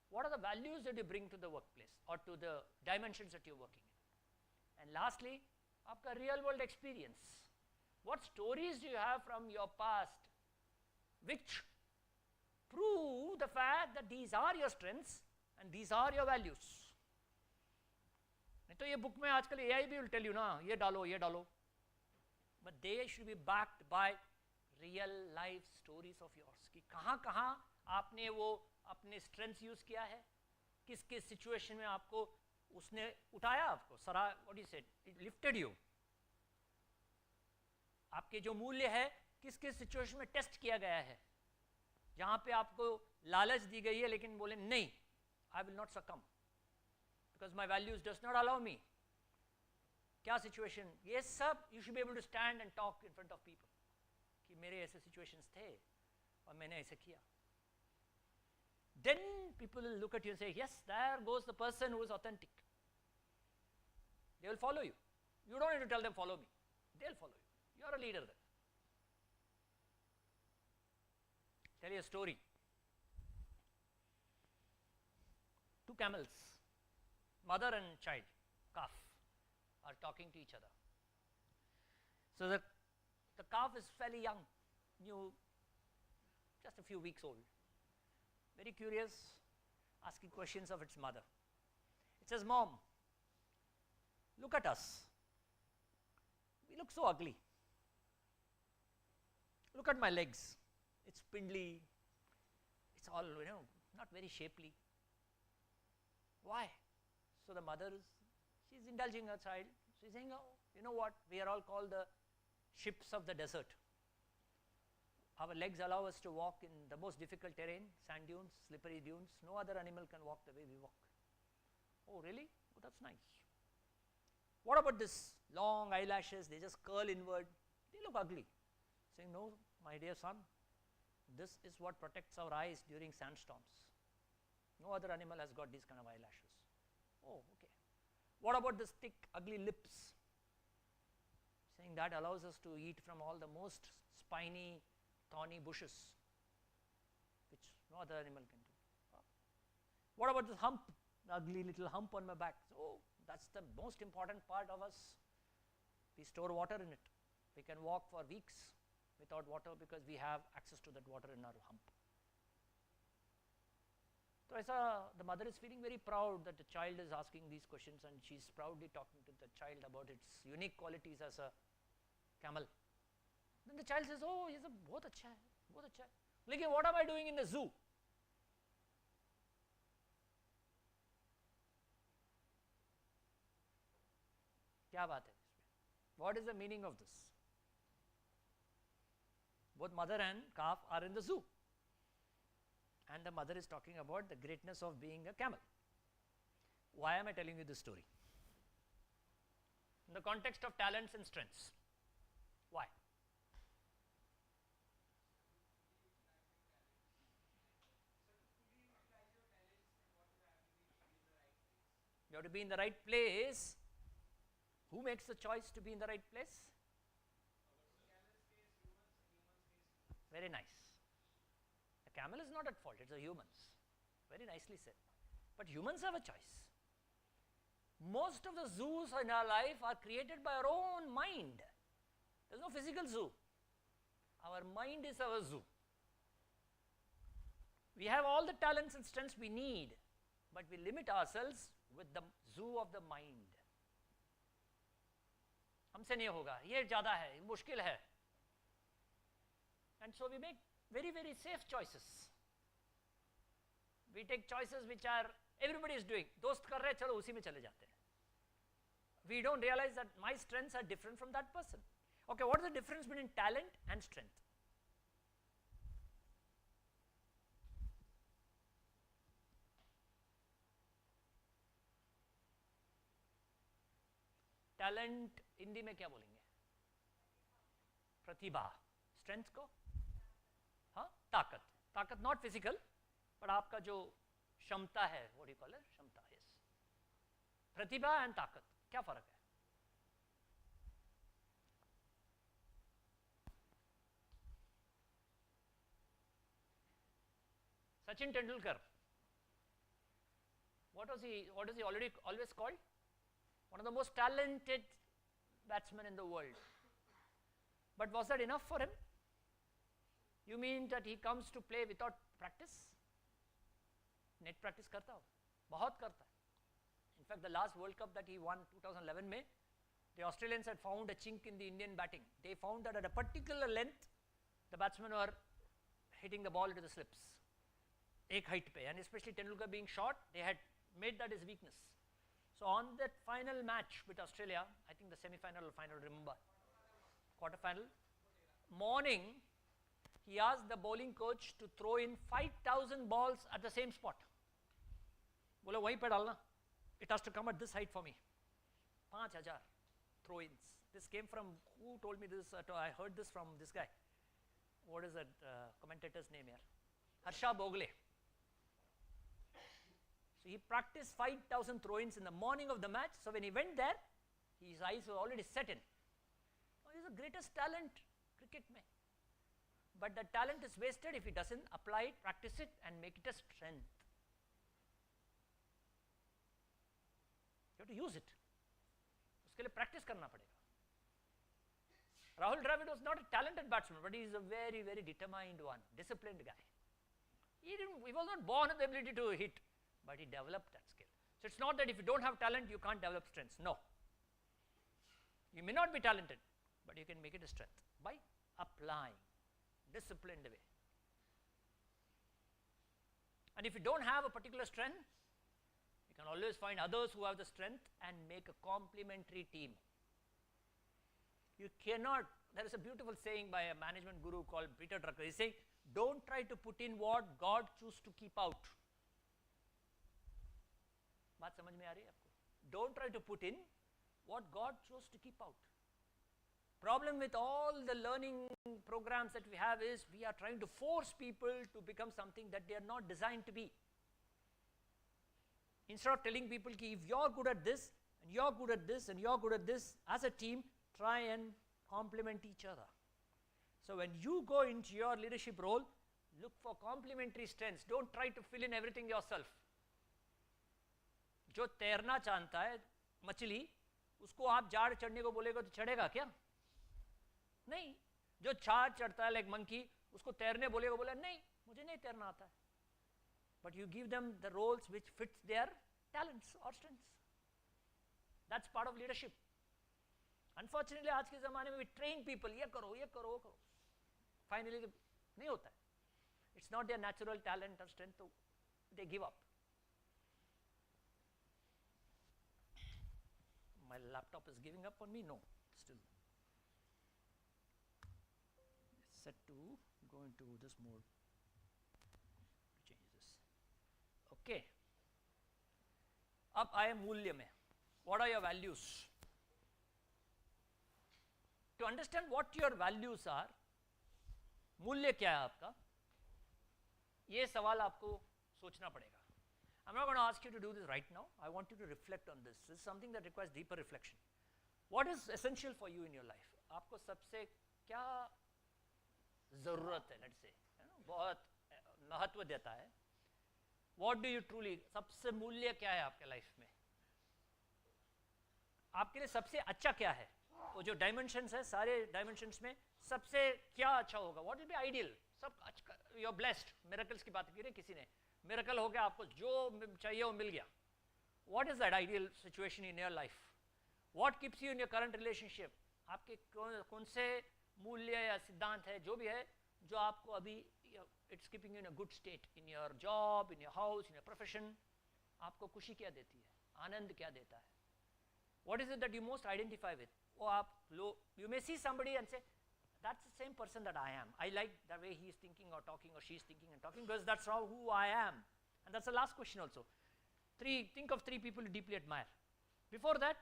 What are the values that you bring to the workplace or to the dimensions that you're working in? And lastly, आपका real world experience. What stories do you have from your past which prove the fact that these are your strengths and these are your values? नहीं तो ये book में आजकल AI भी will tell you ना, ये डालो. But they should be backed by real life stories of yours. कि कहाँ आपने वो अपने strengths use किया है, किस situation में आपको उसने उठाया, आपको what do you say, it lifted you. आपके जो मूल्य है किस सिचुएशन में टेस्ट किया गया है, जहाँ पे आपको लालच दी गई है लेकिन बोले नहीं, I will not succumb because my values does not allow me. क्या सिचुएशन, ये सब you should be able to stand and talk in front of people कि मेरे ऐसे situations थे और मैंने ऐसे किया. Then people will look at you and say, yes, there goes the person who is authentic. They will follow you. You don't need to tell them follow me. They'll follow you. You are a leader then. Tell you a story. 2 camels, mother and child, calf, are talking to each other. So the calf is fairly young, new, just a few weeks old. Very curious, asking questions of its mother. It says, Mom, look at us. We look so ugly. Look at my legs. It's spindly. It's all, not very shapely. Why? So the mother she's indulging her child. She's saying, oh, you know what? We are all called the ships of the desert. Our legs allow us to walk in the most difficult terrain, sand dunes, slippery dunes. No other animal can walk the way we walk. Oh, really? Oh, that's nice. What about this long eyelashes? They just curl inward. They look ugly. Saying, no, my dear son, this is what protects our eyes during sandstorms. No other animal has got these kind of eyelashes. Oh, okay. What about this thick, ugly lips? Saying that allows us to eat from all the most spiny, thorny bushes, which no other animal can do. What about this hump, the ugly little hump on my back? So that's the most important part of us. We store water in it. We can walk for weeks without water because we have access to that water in our hump. So the mother is feeling very proud that the child is asking these questions, and she's proudly talking to the child about its unique qualities as a camel. Then the child says, oh, ये सब बहुत अच्छा है, बहुत अच्छा है. लेकिन what am I doing in the zoo? क्या बात है इसमें? What is the meaning of this? Both mother and calf are in the zoo. And the mother is talking about the greatness of being a camel. Why am I telling you this story? In the context of talents and strengths. Why? You have to be in the right place. Who makes the choice to be in the right place? Very nice. The camel is not at fault, it's the humans. Very nicely said. But humans have a choice. Most of the zoos in our life are created by our own mind. There's no physical zoo. Our mind is our zoo. We have all the talents and strengths we need, but we limit ourselves with the zoo of the mind. हमसे नहीं होगा, ये ज़्यादा है, मुश्किल है. And so we make very, very safe choices. We take choices which are everybody is doing. दोस्त कर रहे हैं, चलो उसी में चले जाते हैं. We don't realize that my strengths are different from that person. Okay, what is the difference between talent and strength? Talent Hindi में क्या बोलेंगे? प्रतिभा. स्ट्रेंथ को हाँ ताकत. ताकत नॉट फिजिकल बट आपका जो क्षमता है, what do you call it, क्षमता. यस. प्रतिभा एंड ताकत, क्या फर्क है? Sachin Tendulkar, what was he always called? One of the most talented batsmen in the world. But was that enough for him? You mean that he comes to play without practice? Net practice करता हो, बहुत करता है. In fact, the last World Cup that he won 2011 में, the Australians had found a chink in the Indian batting. They found that at a particular length, the batsmen were hitting the ball into the slips. एक height पे, and especially Tendulkar being short, they had made that his weakness. So on that final match with Australia, I think the semi-final or final, remember, quarter-final, morning, he asked the bowling coach to throw in 5,000 balls at the same spot. बोला वहीं पे डालना. It has to come at this height for me. 5,000 throw-ins. This came from, who told me this? I heard this from this guy. What is that commentator's name here? Harsha Bogle. So he practiced 5,000 throw-ins in the morning of the match. So when he went there, his eyes were already set in. Oh, he's the greatest talent cricket mein. But the talent is wasted if he doesn't apply it, practice it, and make it a strength. You have to use it. उसके लिए practice करना पड़ेगा. Rahul Dravid was not a talented batsman, but he is a very, very determined one, disciplined guy. He was not born with the ability to hit, but he developed that skill. So it's not that if you don't have talent, you can't develop strengths. No. You may not be talented, but you can make it a strength by applying, disciplined way. And if you don't have a particular strength, you can always find others who have the strength and make a complementary team. You cannot, there is a beautiful saying by a management guru called Peter Drucker. He is saying, don't try to put in what God chooses to keep out. बात समझ में आ रही है आपको? Don't try to put in what God chose to keep out. Problem with all the learning programs that we have is we are trying to force people to become something that they are not designed to be. Instead of telling people ki if you're good at this and you're good at this and you're good at this, as a team try and complement each other. So when you go into your leadership role, look for complementary strengths. Don't try to fill in everything yourself. जो तैरना जानता है मछली, उसको आप झाड़ चढ़ने को बोलेगा तो चढ़ेगा क्या? नहीं. जो झाड़ चढ़ता है लाइक मंकी, उसको तैरने बोलेगा, बोला नहीं मुझे नहीं तैरना आता है. But you give them the roles which fits their talents or strengths. That's part of leadership. Unfortunately आज के ज़माने में we train people, ये करो ये करो वो करो. Finally नहीं होता है. It's not their natural talent or strength, so they give up. My laptop is giving up on me? No, still. It's set to go into this mode. Change this. Okay. अब आए मूल्य में. What are your values? To understand what your values are, मूल्य क्या है आपका, ये सवाल आपको सोचना पड़ेगा. I'm not going to ask you to do this right now. I want you to reflect on this. This is something that requires deeper reflection. What is essential for you in your life? आपको सबसे क्या ज़रूरत है, let's say, बहुत महत्व देता है. What do you truly, सबसे मूल्य क्या है आपके लाइफ में? आपके लिए सबसे अच्छा क्या है? वो जो डायमेंशंस है, सारे डायमेंशंस में सबसे क्या अच्छा होगा? What will be ideal? सब अच्छा, you are blessed. Miracles की बात की रहे किसी ने. Miracle हो गया, आपको जो चाहिए वो मिल गया. What is that ideal situation in your life? What keeps you in your current relationship? आपके कौन से मूल्य या सिद्धांत है, जो भी है, जो आपको अभी it's keeping you in a good state in your job, in your house, in your profession. आपको खुशी क्या देती है, आनंद क्या देता है? What is it that you most identify with? वो आप you may see somebody and say, that's the same person that I am. I like the way he is thinking or talking or she is thinking and talking, because that's how who I am. And that's the last question also. Think of 3 people you deeply admire. Before that,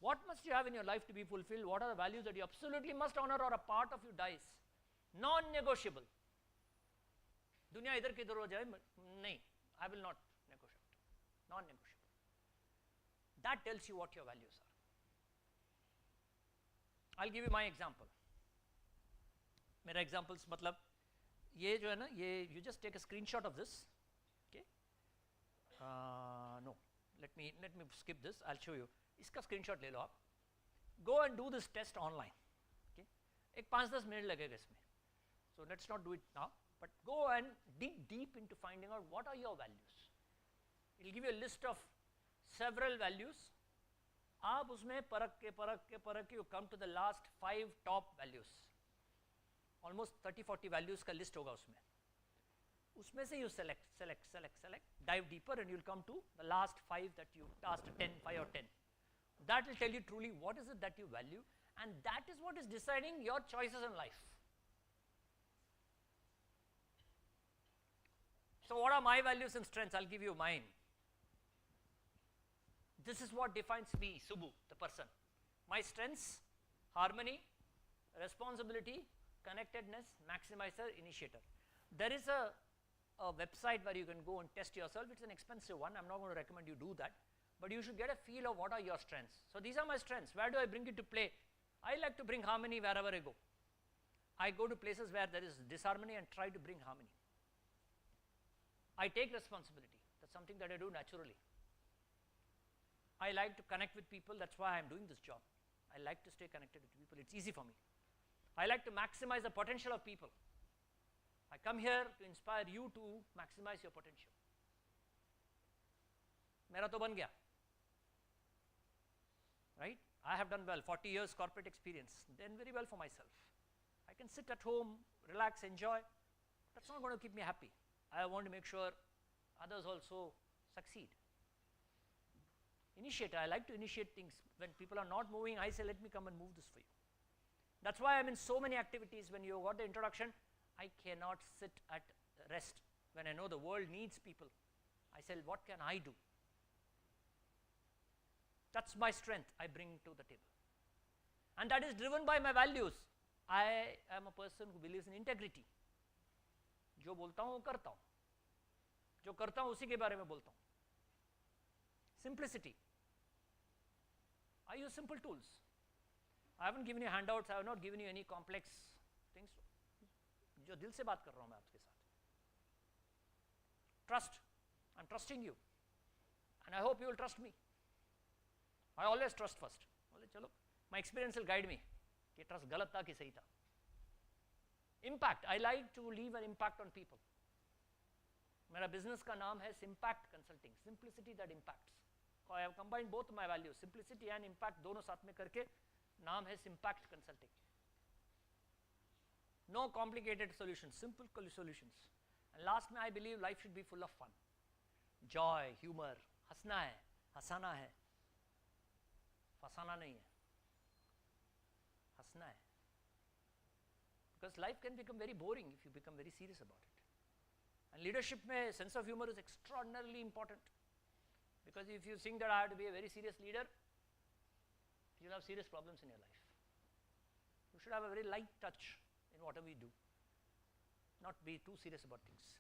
what must you have in your life to be fulfilled? What are the values that you absolutely must honor or a part of you dies? Non-negotiable. दुनिया इधर किधर हो जाए, नहीं, I will not negotiate. Non-negotiable. That tells you what your values are. I'll give you my example. मेरा examples मतलब ये जो है ना, ये you just take a screenshot of this. Okay. No, let me skip this. I'll show you. इसका screenshot ले लो आप. Go and do this test online. Okay. एक 5-10 मिनट लगेगा इसमें. So let's not do it now, but go and dig deep into finding out what are your values. It will give you a list of several values. आप उसमें परख के you come to the last 5 top values. Almost 30-40 values का list होगा उसमें. उसमें से you select, dive deeper, and you'll come to the last 5 that you tasked 5 or 10. That will tell you truly what is it that you value, and that is what is deciding your choices in life. So what are my values and strengths? I'll give you mine. This is what defines me, Subbu, the person. My strengths: harmony, responsibility, connectedness, maximizer, initiator. There is a website where you can go and test yourself. It's an expensive one. I'm not going to recommend you do that. But you should get a feel of what are your strengths. So these are my strengths. Where do I bring it to play? I like to bring harmony wherever I go. I go to places where there is disharmony and try to bring harmony. I take responsibility. That's something that I do naturally. I like to connect with people. That's why I'm doing this job. I like to stay connected with people. It's easy for me. I like to maximize the potential of people. I come here to inspire you to maximize your potential. मेरा तो बन गया. Right? I have done well. 40 years corporate experience. Done very well for myself. I can sit at home, relax, enjoy. That's not going to keep me happy. I want to make sure others also succeed. Initiator, I like to initiate things. When people are not moving, I say, let me come and move this for you. That's why I'm in so many activities. When you got the introduction, I cannot sit at rest. When I know the world needs people, I say, what can I do? That's my strength I bring to the table. And that is driven by my values. I am a person who believes in integrity. जो बोलता हूँ वो करता हूँ. जो करता हूँ उसी के बारे में बोलता हूँ. Simplicity. I use simple tools. I haven't given you handouts. I have not given you any complex things. जो दिल से बात कर रहा हूँ मैं आपके साथ. Trust. I'm trusting you. And I hope you will trust me. I always trust first. चलो, my experience will guide me. कि trust गलत था कि सही था. Impact. I like to leave an impact on people. मेरा business का नाम है Impact Consulting. Simplicity that impacts. I have combined both my values, simplicity and impact, दोनों साथ में करके नाम है Impact Consulting. No complicated solutions, simple solutions. And last में I believe life should be full of fun, joy, humor. हंसना है, हंसाना है, फसाना नहीं है, हंसना है. Because life can become very boring if you become very serious about it. And leadership में sense of humor is extraordinarily important. Because if you think that I have to be a very serious leader, you'll have serious problems in your life. You should have a very light touch in whatever you do, not be too serious about things.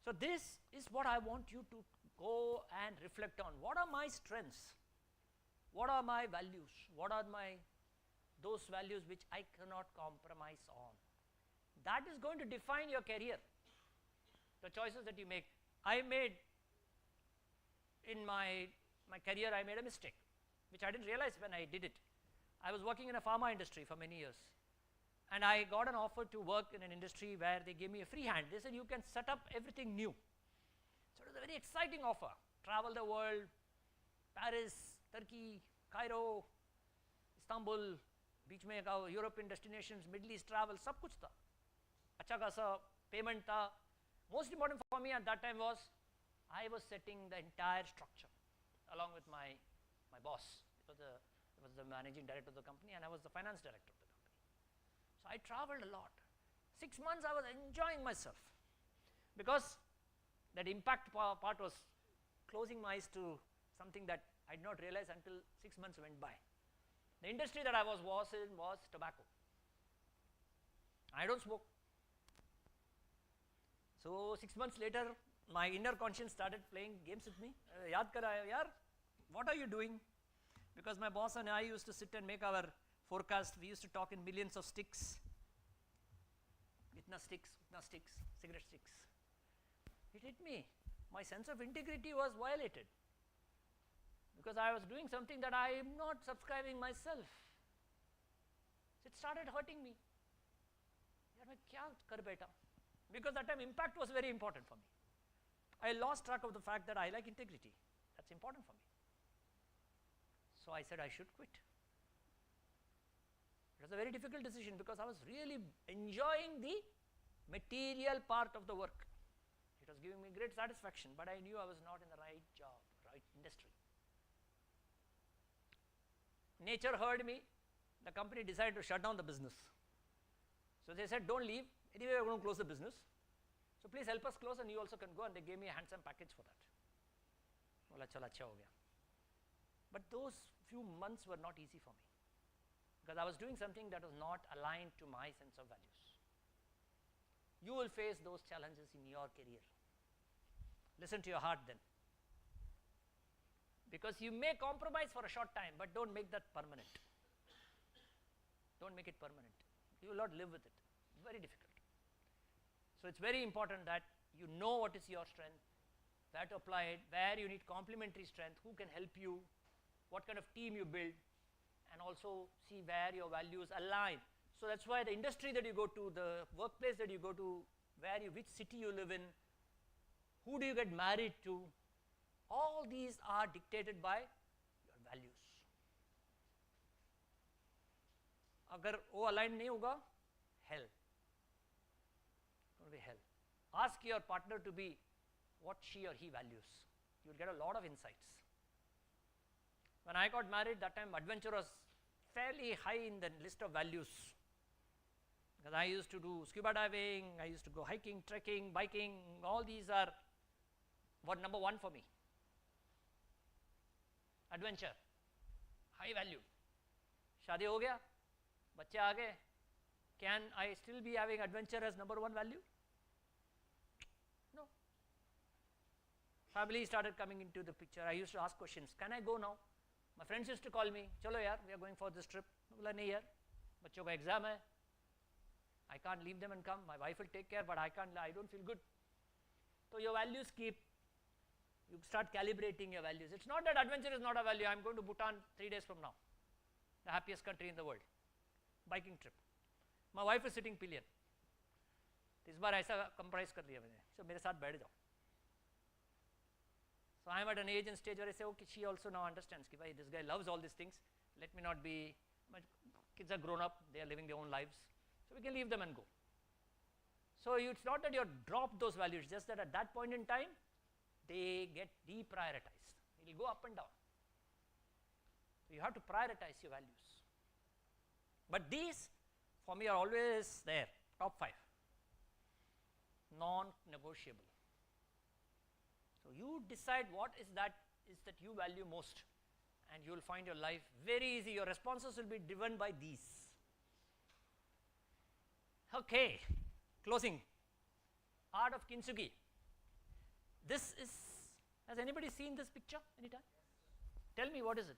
So this is what I want you to go and reflect on. What are my strengths? What are my values? What are those values which I cannot compromise on? That is going to define your career, the choices that you make. I made in my career, I made a mistake, which I didn't realize when I did it. I was working in a pharma industry for many years, and I got an offer to work in an industry where they gave me a free hand. They said, you can set up everything new. So it was a very exciting offer. Travel the world, Paris, Turkey, Cairo, Istanbul, बीच में European destinations, middle east travel, सब कुछ था, अच्छा खासा payment था. Most important for me at that time was I was setting the entire structure along with my boss. He was the managing director of the company and I was the finance director of the company. So I traveled a lot. 6 months I was enjoying myself because that impact part was closing my eyes to something that I did not realize until 6 months went by. The industry that I was in was tobacco. I don't smoke. So 6 months later, my inner conscience started playing games with me. Yaad kar aaya, yaar, what are you doing? Because my boss and I used to sit and make our forecast. We used to talk in millions of sticks. Itna sticks, cigarette sticks. It hit me. My sense of integrity was violated because I was doing something that I am not subscribing myself. So it started hurting me. Yaar, main kya kar baitha? Because that time impact was very important for me. I lost track of the fact that I like integrity. That's important for me. So I said I should quit. It was a very difficult decision because I was really enjoying the material part of the work. It was giving me great satisfaction, but I knew I was not in the right job, right industry. Nature heard me. The company decided to shut down the business. So they said, don't leave. Anyway, we are going to close the business. So please help us close and you also can go, and they gave me a handsome package for that. Bola, chala, acha ho gaya. But those few months were not easy for me because I was doing something that was not aligned to my sense of values. You will face those challenges in your career. Listen to your heart then. Because you may compromise for a short time, but don't make that permanent. Don't make it permanent. You will not live with it. Very difficult. So it's very important that you know what is your strength, where to apply it, where you need complementary strength, who can help you, what kind of team you build, and also see where your values align. So that's why the industry that you go to, the workplace that you go to, which city you live in, who do you get married to, all these are dictated by your values. अगर वो align नहीं होगा, hell. Going to be hell. Ask your partner to be what she or he values. You will get a lot of insights. When I got married, that time adventure was fairly high in the list of values. Because I used to do scuba diving, I used to go hiking, trekking, biking, all these are what number one for me. Adventure, high value. शादी हो गया, बच्चे आ गए. Can I still be having adventure as number one value? No. Family started coming into the picture. I used to ask questions. Can I go now? My friends used to call me. Chalo yaar, we are going for this trip. बोला नहीं यार, बच्चों का exam है. I can't leave them and come. My wife will take care, but I don't feel good. So your values you start calibrating your values. It's not that adventure is not a value. I'm going to Bhutan 3 days from now. The happiest country in the world. Biking trip. My wife is sitting pillion. इस बार ऐसा comprise कर लिया मैंने. So मेरे साथ बैठ जाओ. So I am at an age and stage where I say, okay, she also now understands कि भाई this guy loves all these things. Let me not be. My kids are grown up. They are living their own lives. So we can leave them and go. So it's not that you drop those values, just that at that point in time, they get deprioritized. It will go up and down. So you have to prioritize your values. But these, for me, are always there, top 5. Non-negotiable. So you decide what is that you value most, and you will find your life very easy. Your responses will be driven by these. Okay, closing. Art of Kintsugi. This is, has anybody seen this picture anytime? Tell me, what is it?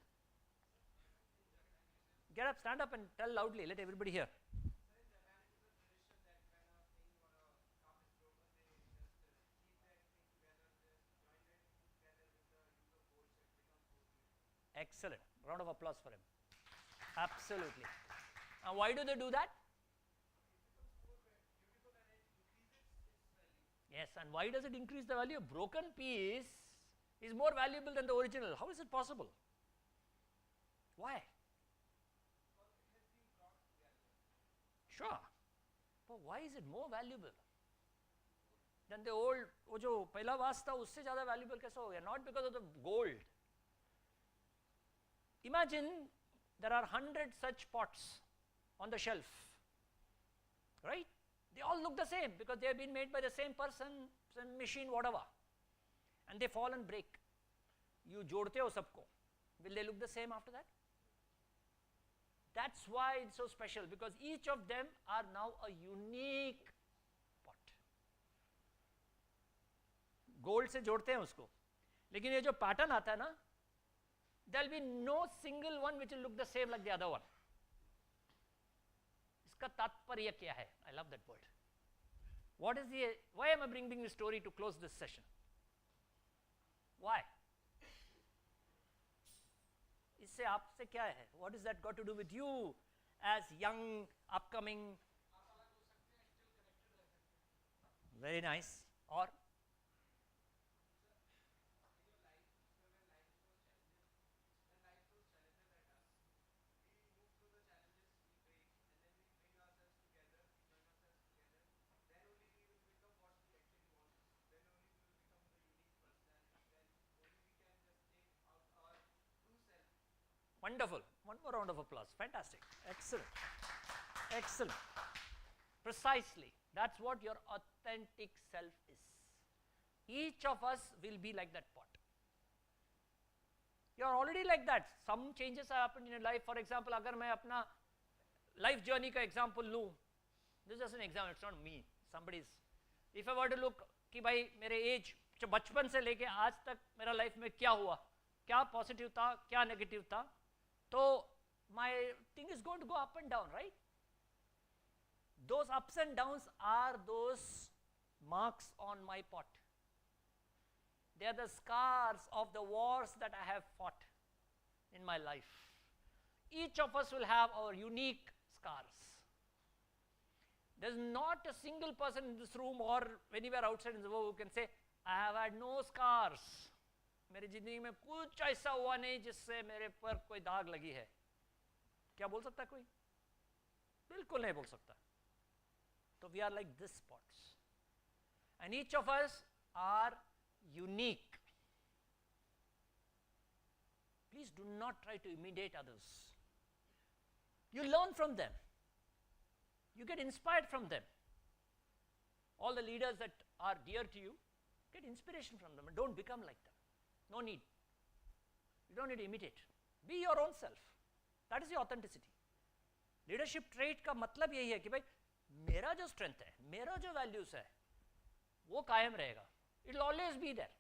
Get up, stand up and tell loudly, let everybody hear. Excellent. Round of applause for him. Absolutely. And why do they do that? Yes, and why does it increase the value? A broken piece is more valuable than the original. How is it possible? Why? Sure. But why is it more valuable than the old, वो जो पहला वास था उससे ज़्यादा valuable कैसे हो गया? Not because of the gold. Imagine there are 100 such pots on the shelf, right? They all look the same because they have been made by the same person, same machine, whatever. And they fall and break. You जोड़ते हो सबको. Will they look the same after that? That's why it's so special, because each of them are now a unique pot. Gold से जोड़ते हैं उसको. लेकिन ये जो pattern आता है ना, there will be no single one which will look the same like the other one. इसका तात्पर्य क्या है? I love that word. What is the, why am I bringing this story to close this session? Why? इससे आपसे क्या है? What is that got to do with you as young, upcoming? Very nice. Or? Wonderful. One more round of applause. Fantastic. Excellent. Excellent. Precisely. That's what your authentic self is. Each of us will be like that pot. You are already like that. Some changes have happened in your life. For example, अगर मैं अपना life journey का example लूँ, this is just an example. It's not me. Somebody's. If I were to look कि भाई मेरे age जो बचपन से लेके आज तक मेरा life में क्या हुआ, क्या positive था, क्या negative था, so my thing is going to go up and down, right? Those ups and downs are those marks on my pot. They are the scars of the wars that I have fought in my life. Each of us will have our unique scars. There is not a single person in this room or anywhere outside in the world who can say, I have had no scars. मेरी जिंदगी में कुछ ऐसा हुआ नहीं जिससे मेरे पर कोई दाग लगी है. क्या बोल सकता है कोई? बिल्कुल नहीं बोल सकता. So we are like this pots, and each of us are unique. Please do not try to imitate others. You learn from them. You get inspired from them. All the leaders that are dear to you, get inspiration from them and don't become like them. No need. You don't need to imitate. Be your own self. That is the authenticity. Leadership trait का मतलब यही है कि भाई मेरा जो strength है, मेरा जो values है, वो कायम रहेगा. It will always be there.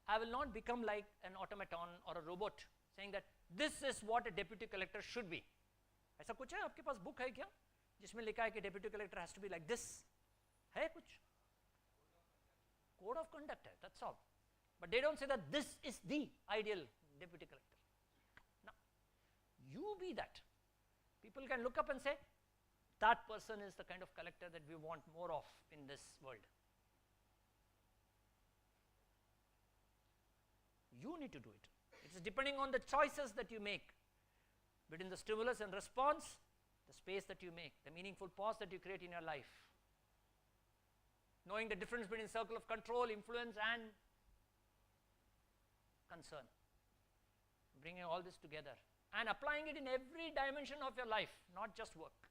I will not become like an automaton or a robot saying that this is what a deputy collector should be. ऐसा कुछ है आपके पास book है क्या जिसमें लिखा है कि deputy collector has to be like this? है कुछ? Code of conduct है, that's all. But they don't say that this is the ideal deputy collector. No, you be that. People can look up and say, that person is the kind of collector that we want more of in this world. You need to do it. It is depending on the choices that you make between the stimulus and response, the space that you make, the meaningful pause that you create in your life. Knowing the difference between circle of control, influence and concern. Bringing all this together and applying it in every dimension of your life, not just work.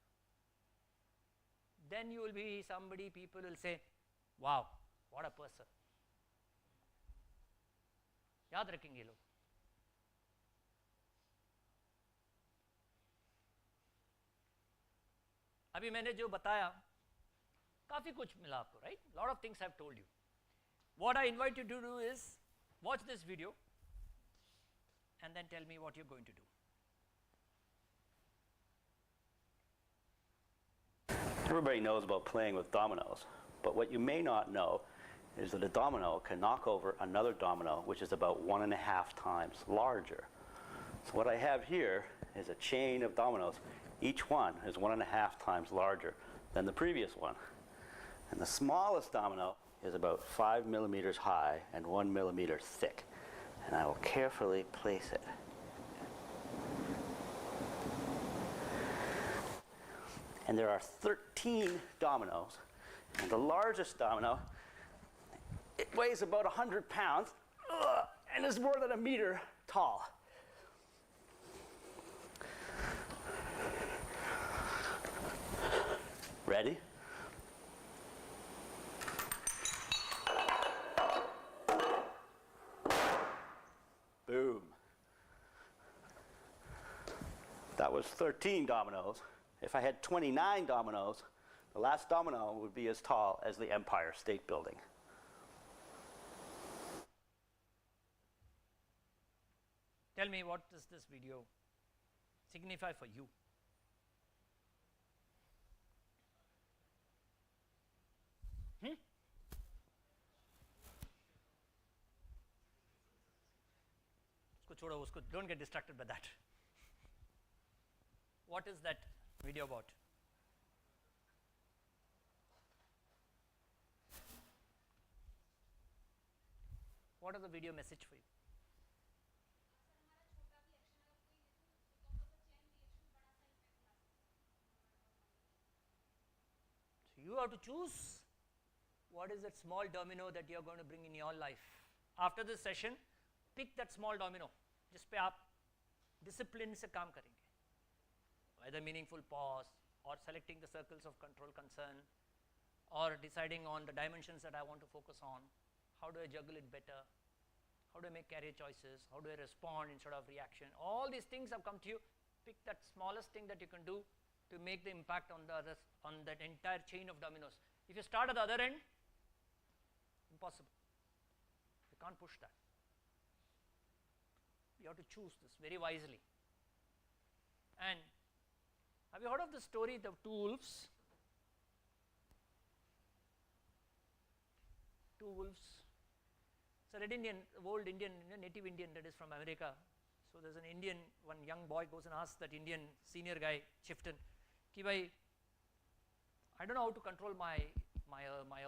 Then you will be somebody people will say, wow, what a person. याद रखेंगे लोग. अभी मैंने जो बताया काफी कुछ मिला आपको, right? Lot of things I have told you. What I invite you to do is watch this video and then tell me what you're going to do. Everybody knows about playing with dominoes, but what you may not know is that a domino can knock over another domino which is about 1.5 times larger. So what I have here is a chain of dominoes. Each one is 1.5 times larger than the previous one. And the smallest domino is about 5 millimeters high and 1 millimeter thick. And I will carefully place it. And there are 13 dominoes. And the largest domino, it weighs about 100 pounds and is more than a meter tall. Ready? Boom. That was 13 dominoes. If I had 29 dominoes, the last domino would be as tall as the Empire State Building. Tell me, what does this video signify for you? Don't get distracted by that. What is that video about? What is the video message for you? So you have to choose what is that small domino that you are going to bring in your life. After this session, pick that small domino. जिस पे आप discipline से काम करेंगे. Either meaningful pause, or selecting the circles of control concern, or deciding on the dimensions that I want to focus on. How do I juggle it better? How do I make career choices? How do I respond instead of reaction? All these things have come to you. Pick that smallest thing that you can do to make the impact on the others, on that entire chain of dominoes. If you start at the other end, impossible. You can't push that. You have to choose this very wisely. And have you heard of the story, the two wolves? Two wolves. It's a Red Indian, old Indian, native Indian that is from America. So there's an Indian, one young boy goes and asks that Indian senior guy, chieftain, ki bhai, I don't know how to control my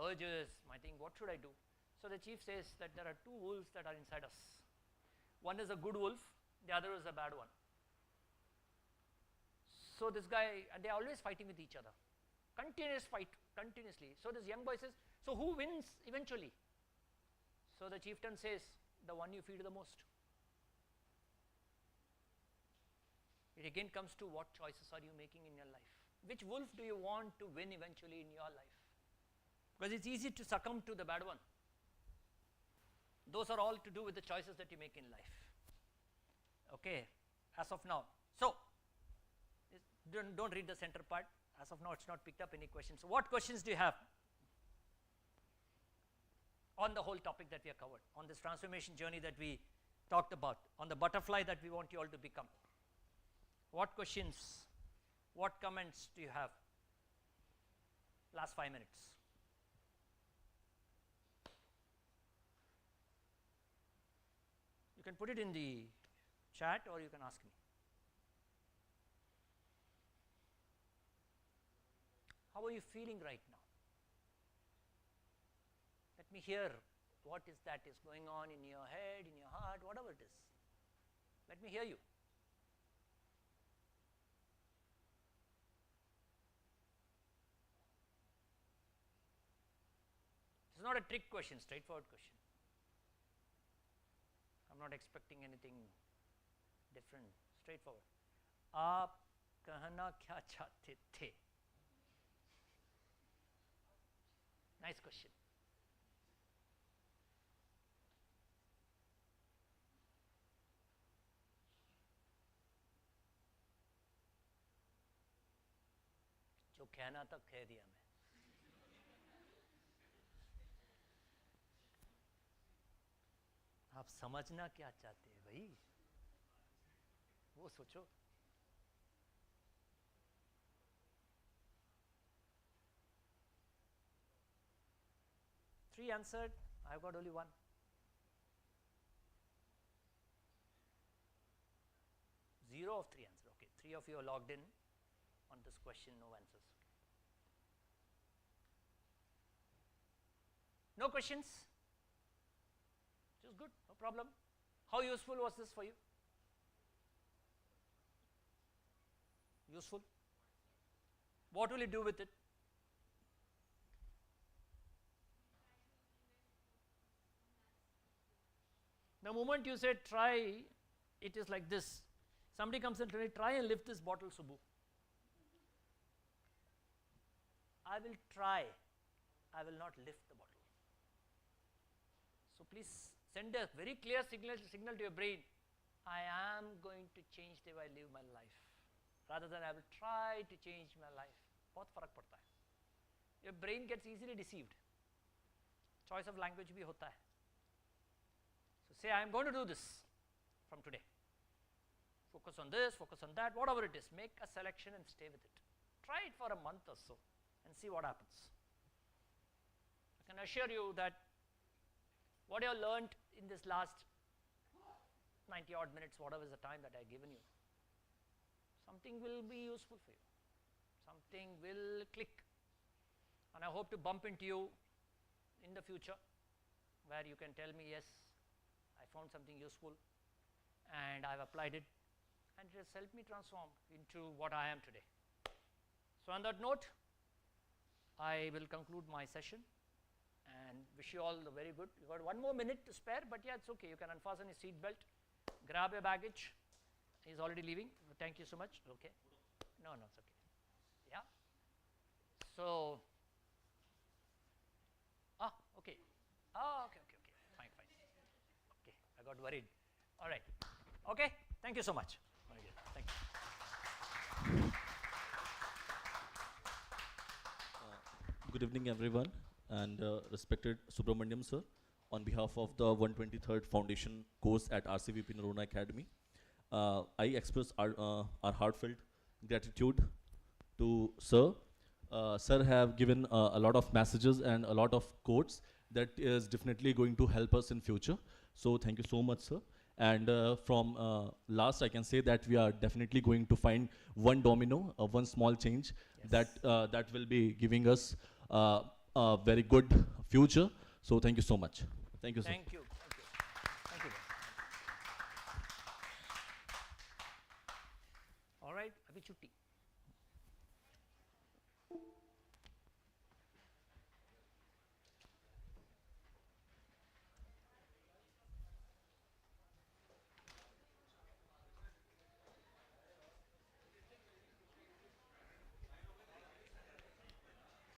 urges, my thing, what should I do? So the chief says that there are two wolves that are inside us. One is a good wolf, the other is a bad one. So this guy, and they're always fighting with each other. Continuous fight, continuously. So this young boy says, so who wins eventually? So the chieftain says, the one you feed the most. It again comes to what choices are you making in your life. Which wolf do you want to win eventually in your life? Because it's easy to succumb to the bad one. Those are all to do with the choices that you make in life. Okay, as of now. So, don't read the center part. As of now, it's not picked up any questions. So what questions do you have on the whole topic that we have covered, on this transformation journey that we talked about, on the butterfly that we want you all to become? What questions, what comments do you have? Last 5 minutes. You can put it in the chat or you can ask me. How are you feeling right now? Let me hear what is that is going on in your head, in your heart, whatever it is. Let me hear you. It's not a trick question, straightforward question. I'm not expecting anything different, straightforward. आप कहना क्या चाहते थे? Nice question. जो कहना था कह दिया मैं. आप समझना क्या चाहते हैं भाई? वो सोचो. Three answered. I've got only one. Zero of three answered. Okay, three of you are logged in on this question. No answers. No questions? Which is good. No problem. How useful was this for you? Useful? What will you do with it? The moment you say try, it is like this. Somebody comes and says, try and lift this bottle, Subbu. I will try. I will not lift the bottle. So please send a very clear signal to your brain. I am going to change the way I live my life. Rather than I will try to change my life. बहुत फर्क पड़ता है. Your brain gets easily deceived. Choice of language भी होता है. So say I am going to do this from today. Focus on this, focus on that, whatever it is. Make a selection and stay with it. Try it for a month or so and see what happens. I can assure you that what you have learned in this last 90 odd minutes, whatever is the time that I have given you, something will be useful for you. Something will click. And I hope to bump into you in the future where you can tell me, yes, I found something useful and I have applied it and it has helped me transform into what I am today. So on that note, I will conclude my session and wish you all the very good. You got 1 more minute to spare, but yeah, it's okay. You can unfasten your seat belt, grab your baggage. He's already leaving. Thank you so much. Okay. No, it's okay. Yeah. So, okay. Okay. Fine. Okay, I got worried. All right. Okay. Thank you so much. Thank you. Good evening, everyone, and respected Subramaniam sir, on behalf of the 123rd Foundation course at RCVPN Aruna Academy, I express our heartfelt gratitude to sir. Sir have given a lot of messages and a lot of quotes that is definitely going to help us in future. So thank you so much, sir. And from last, I can say that we are definitely going to find one domino, one small change that will be giving us a very good future. So thank you so much. Thank you, sir. Thank you. All right, abhi chutti.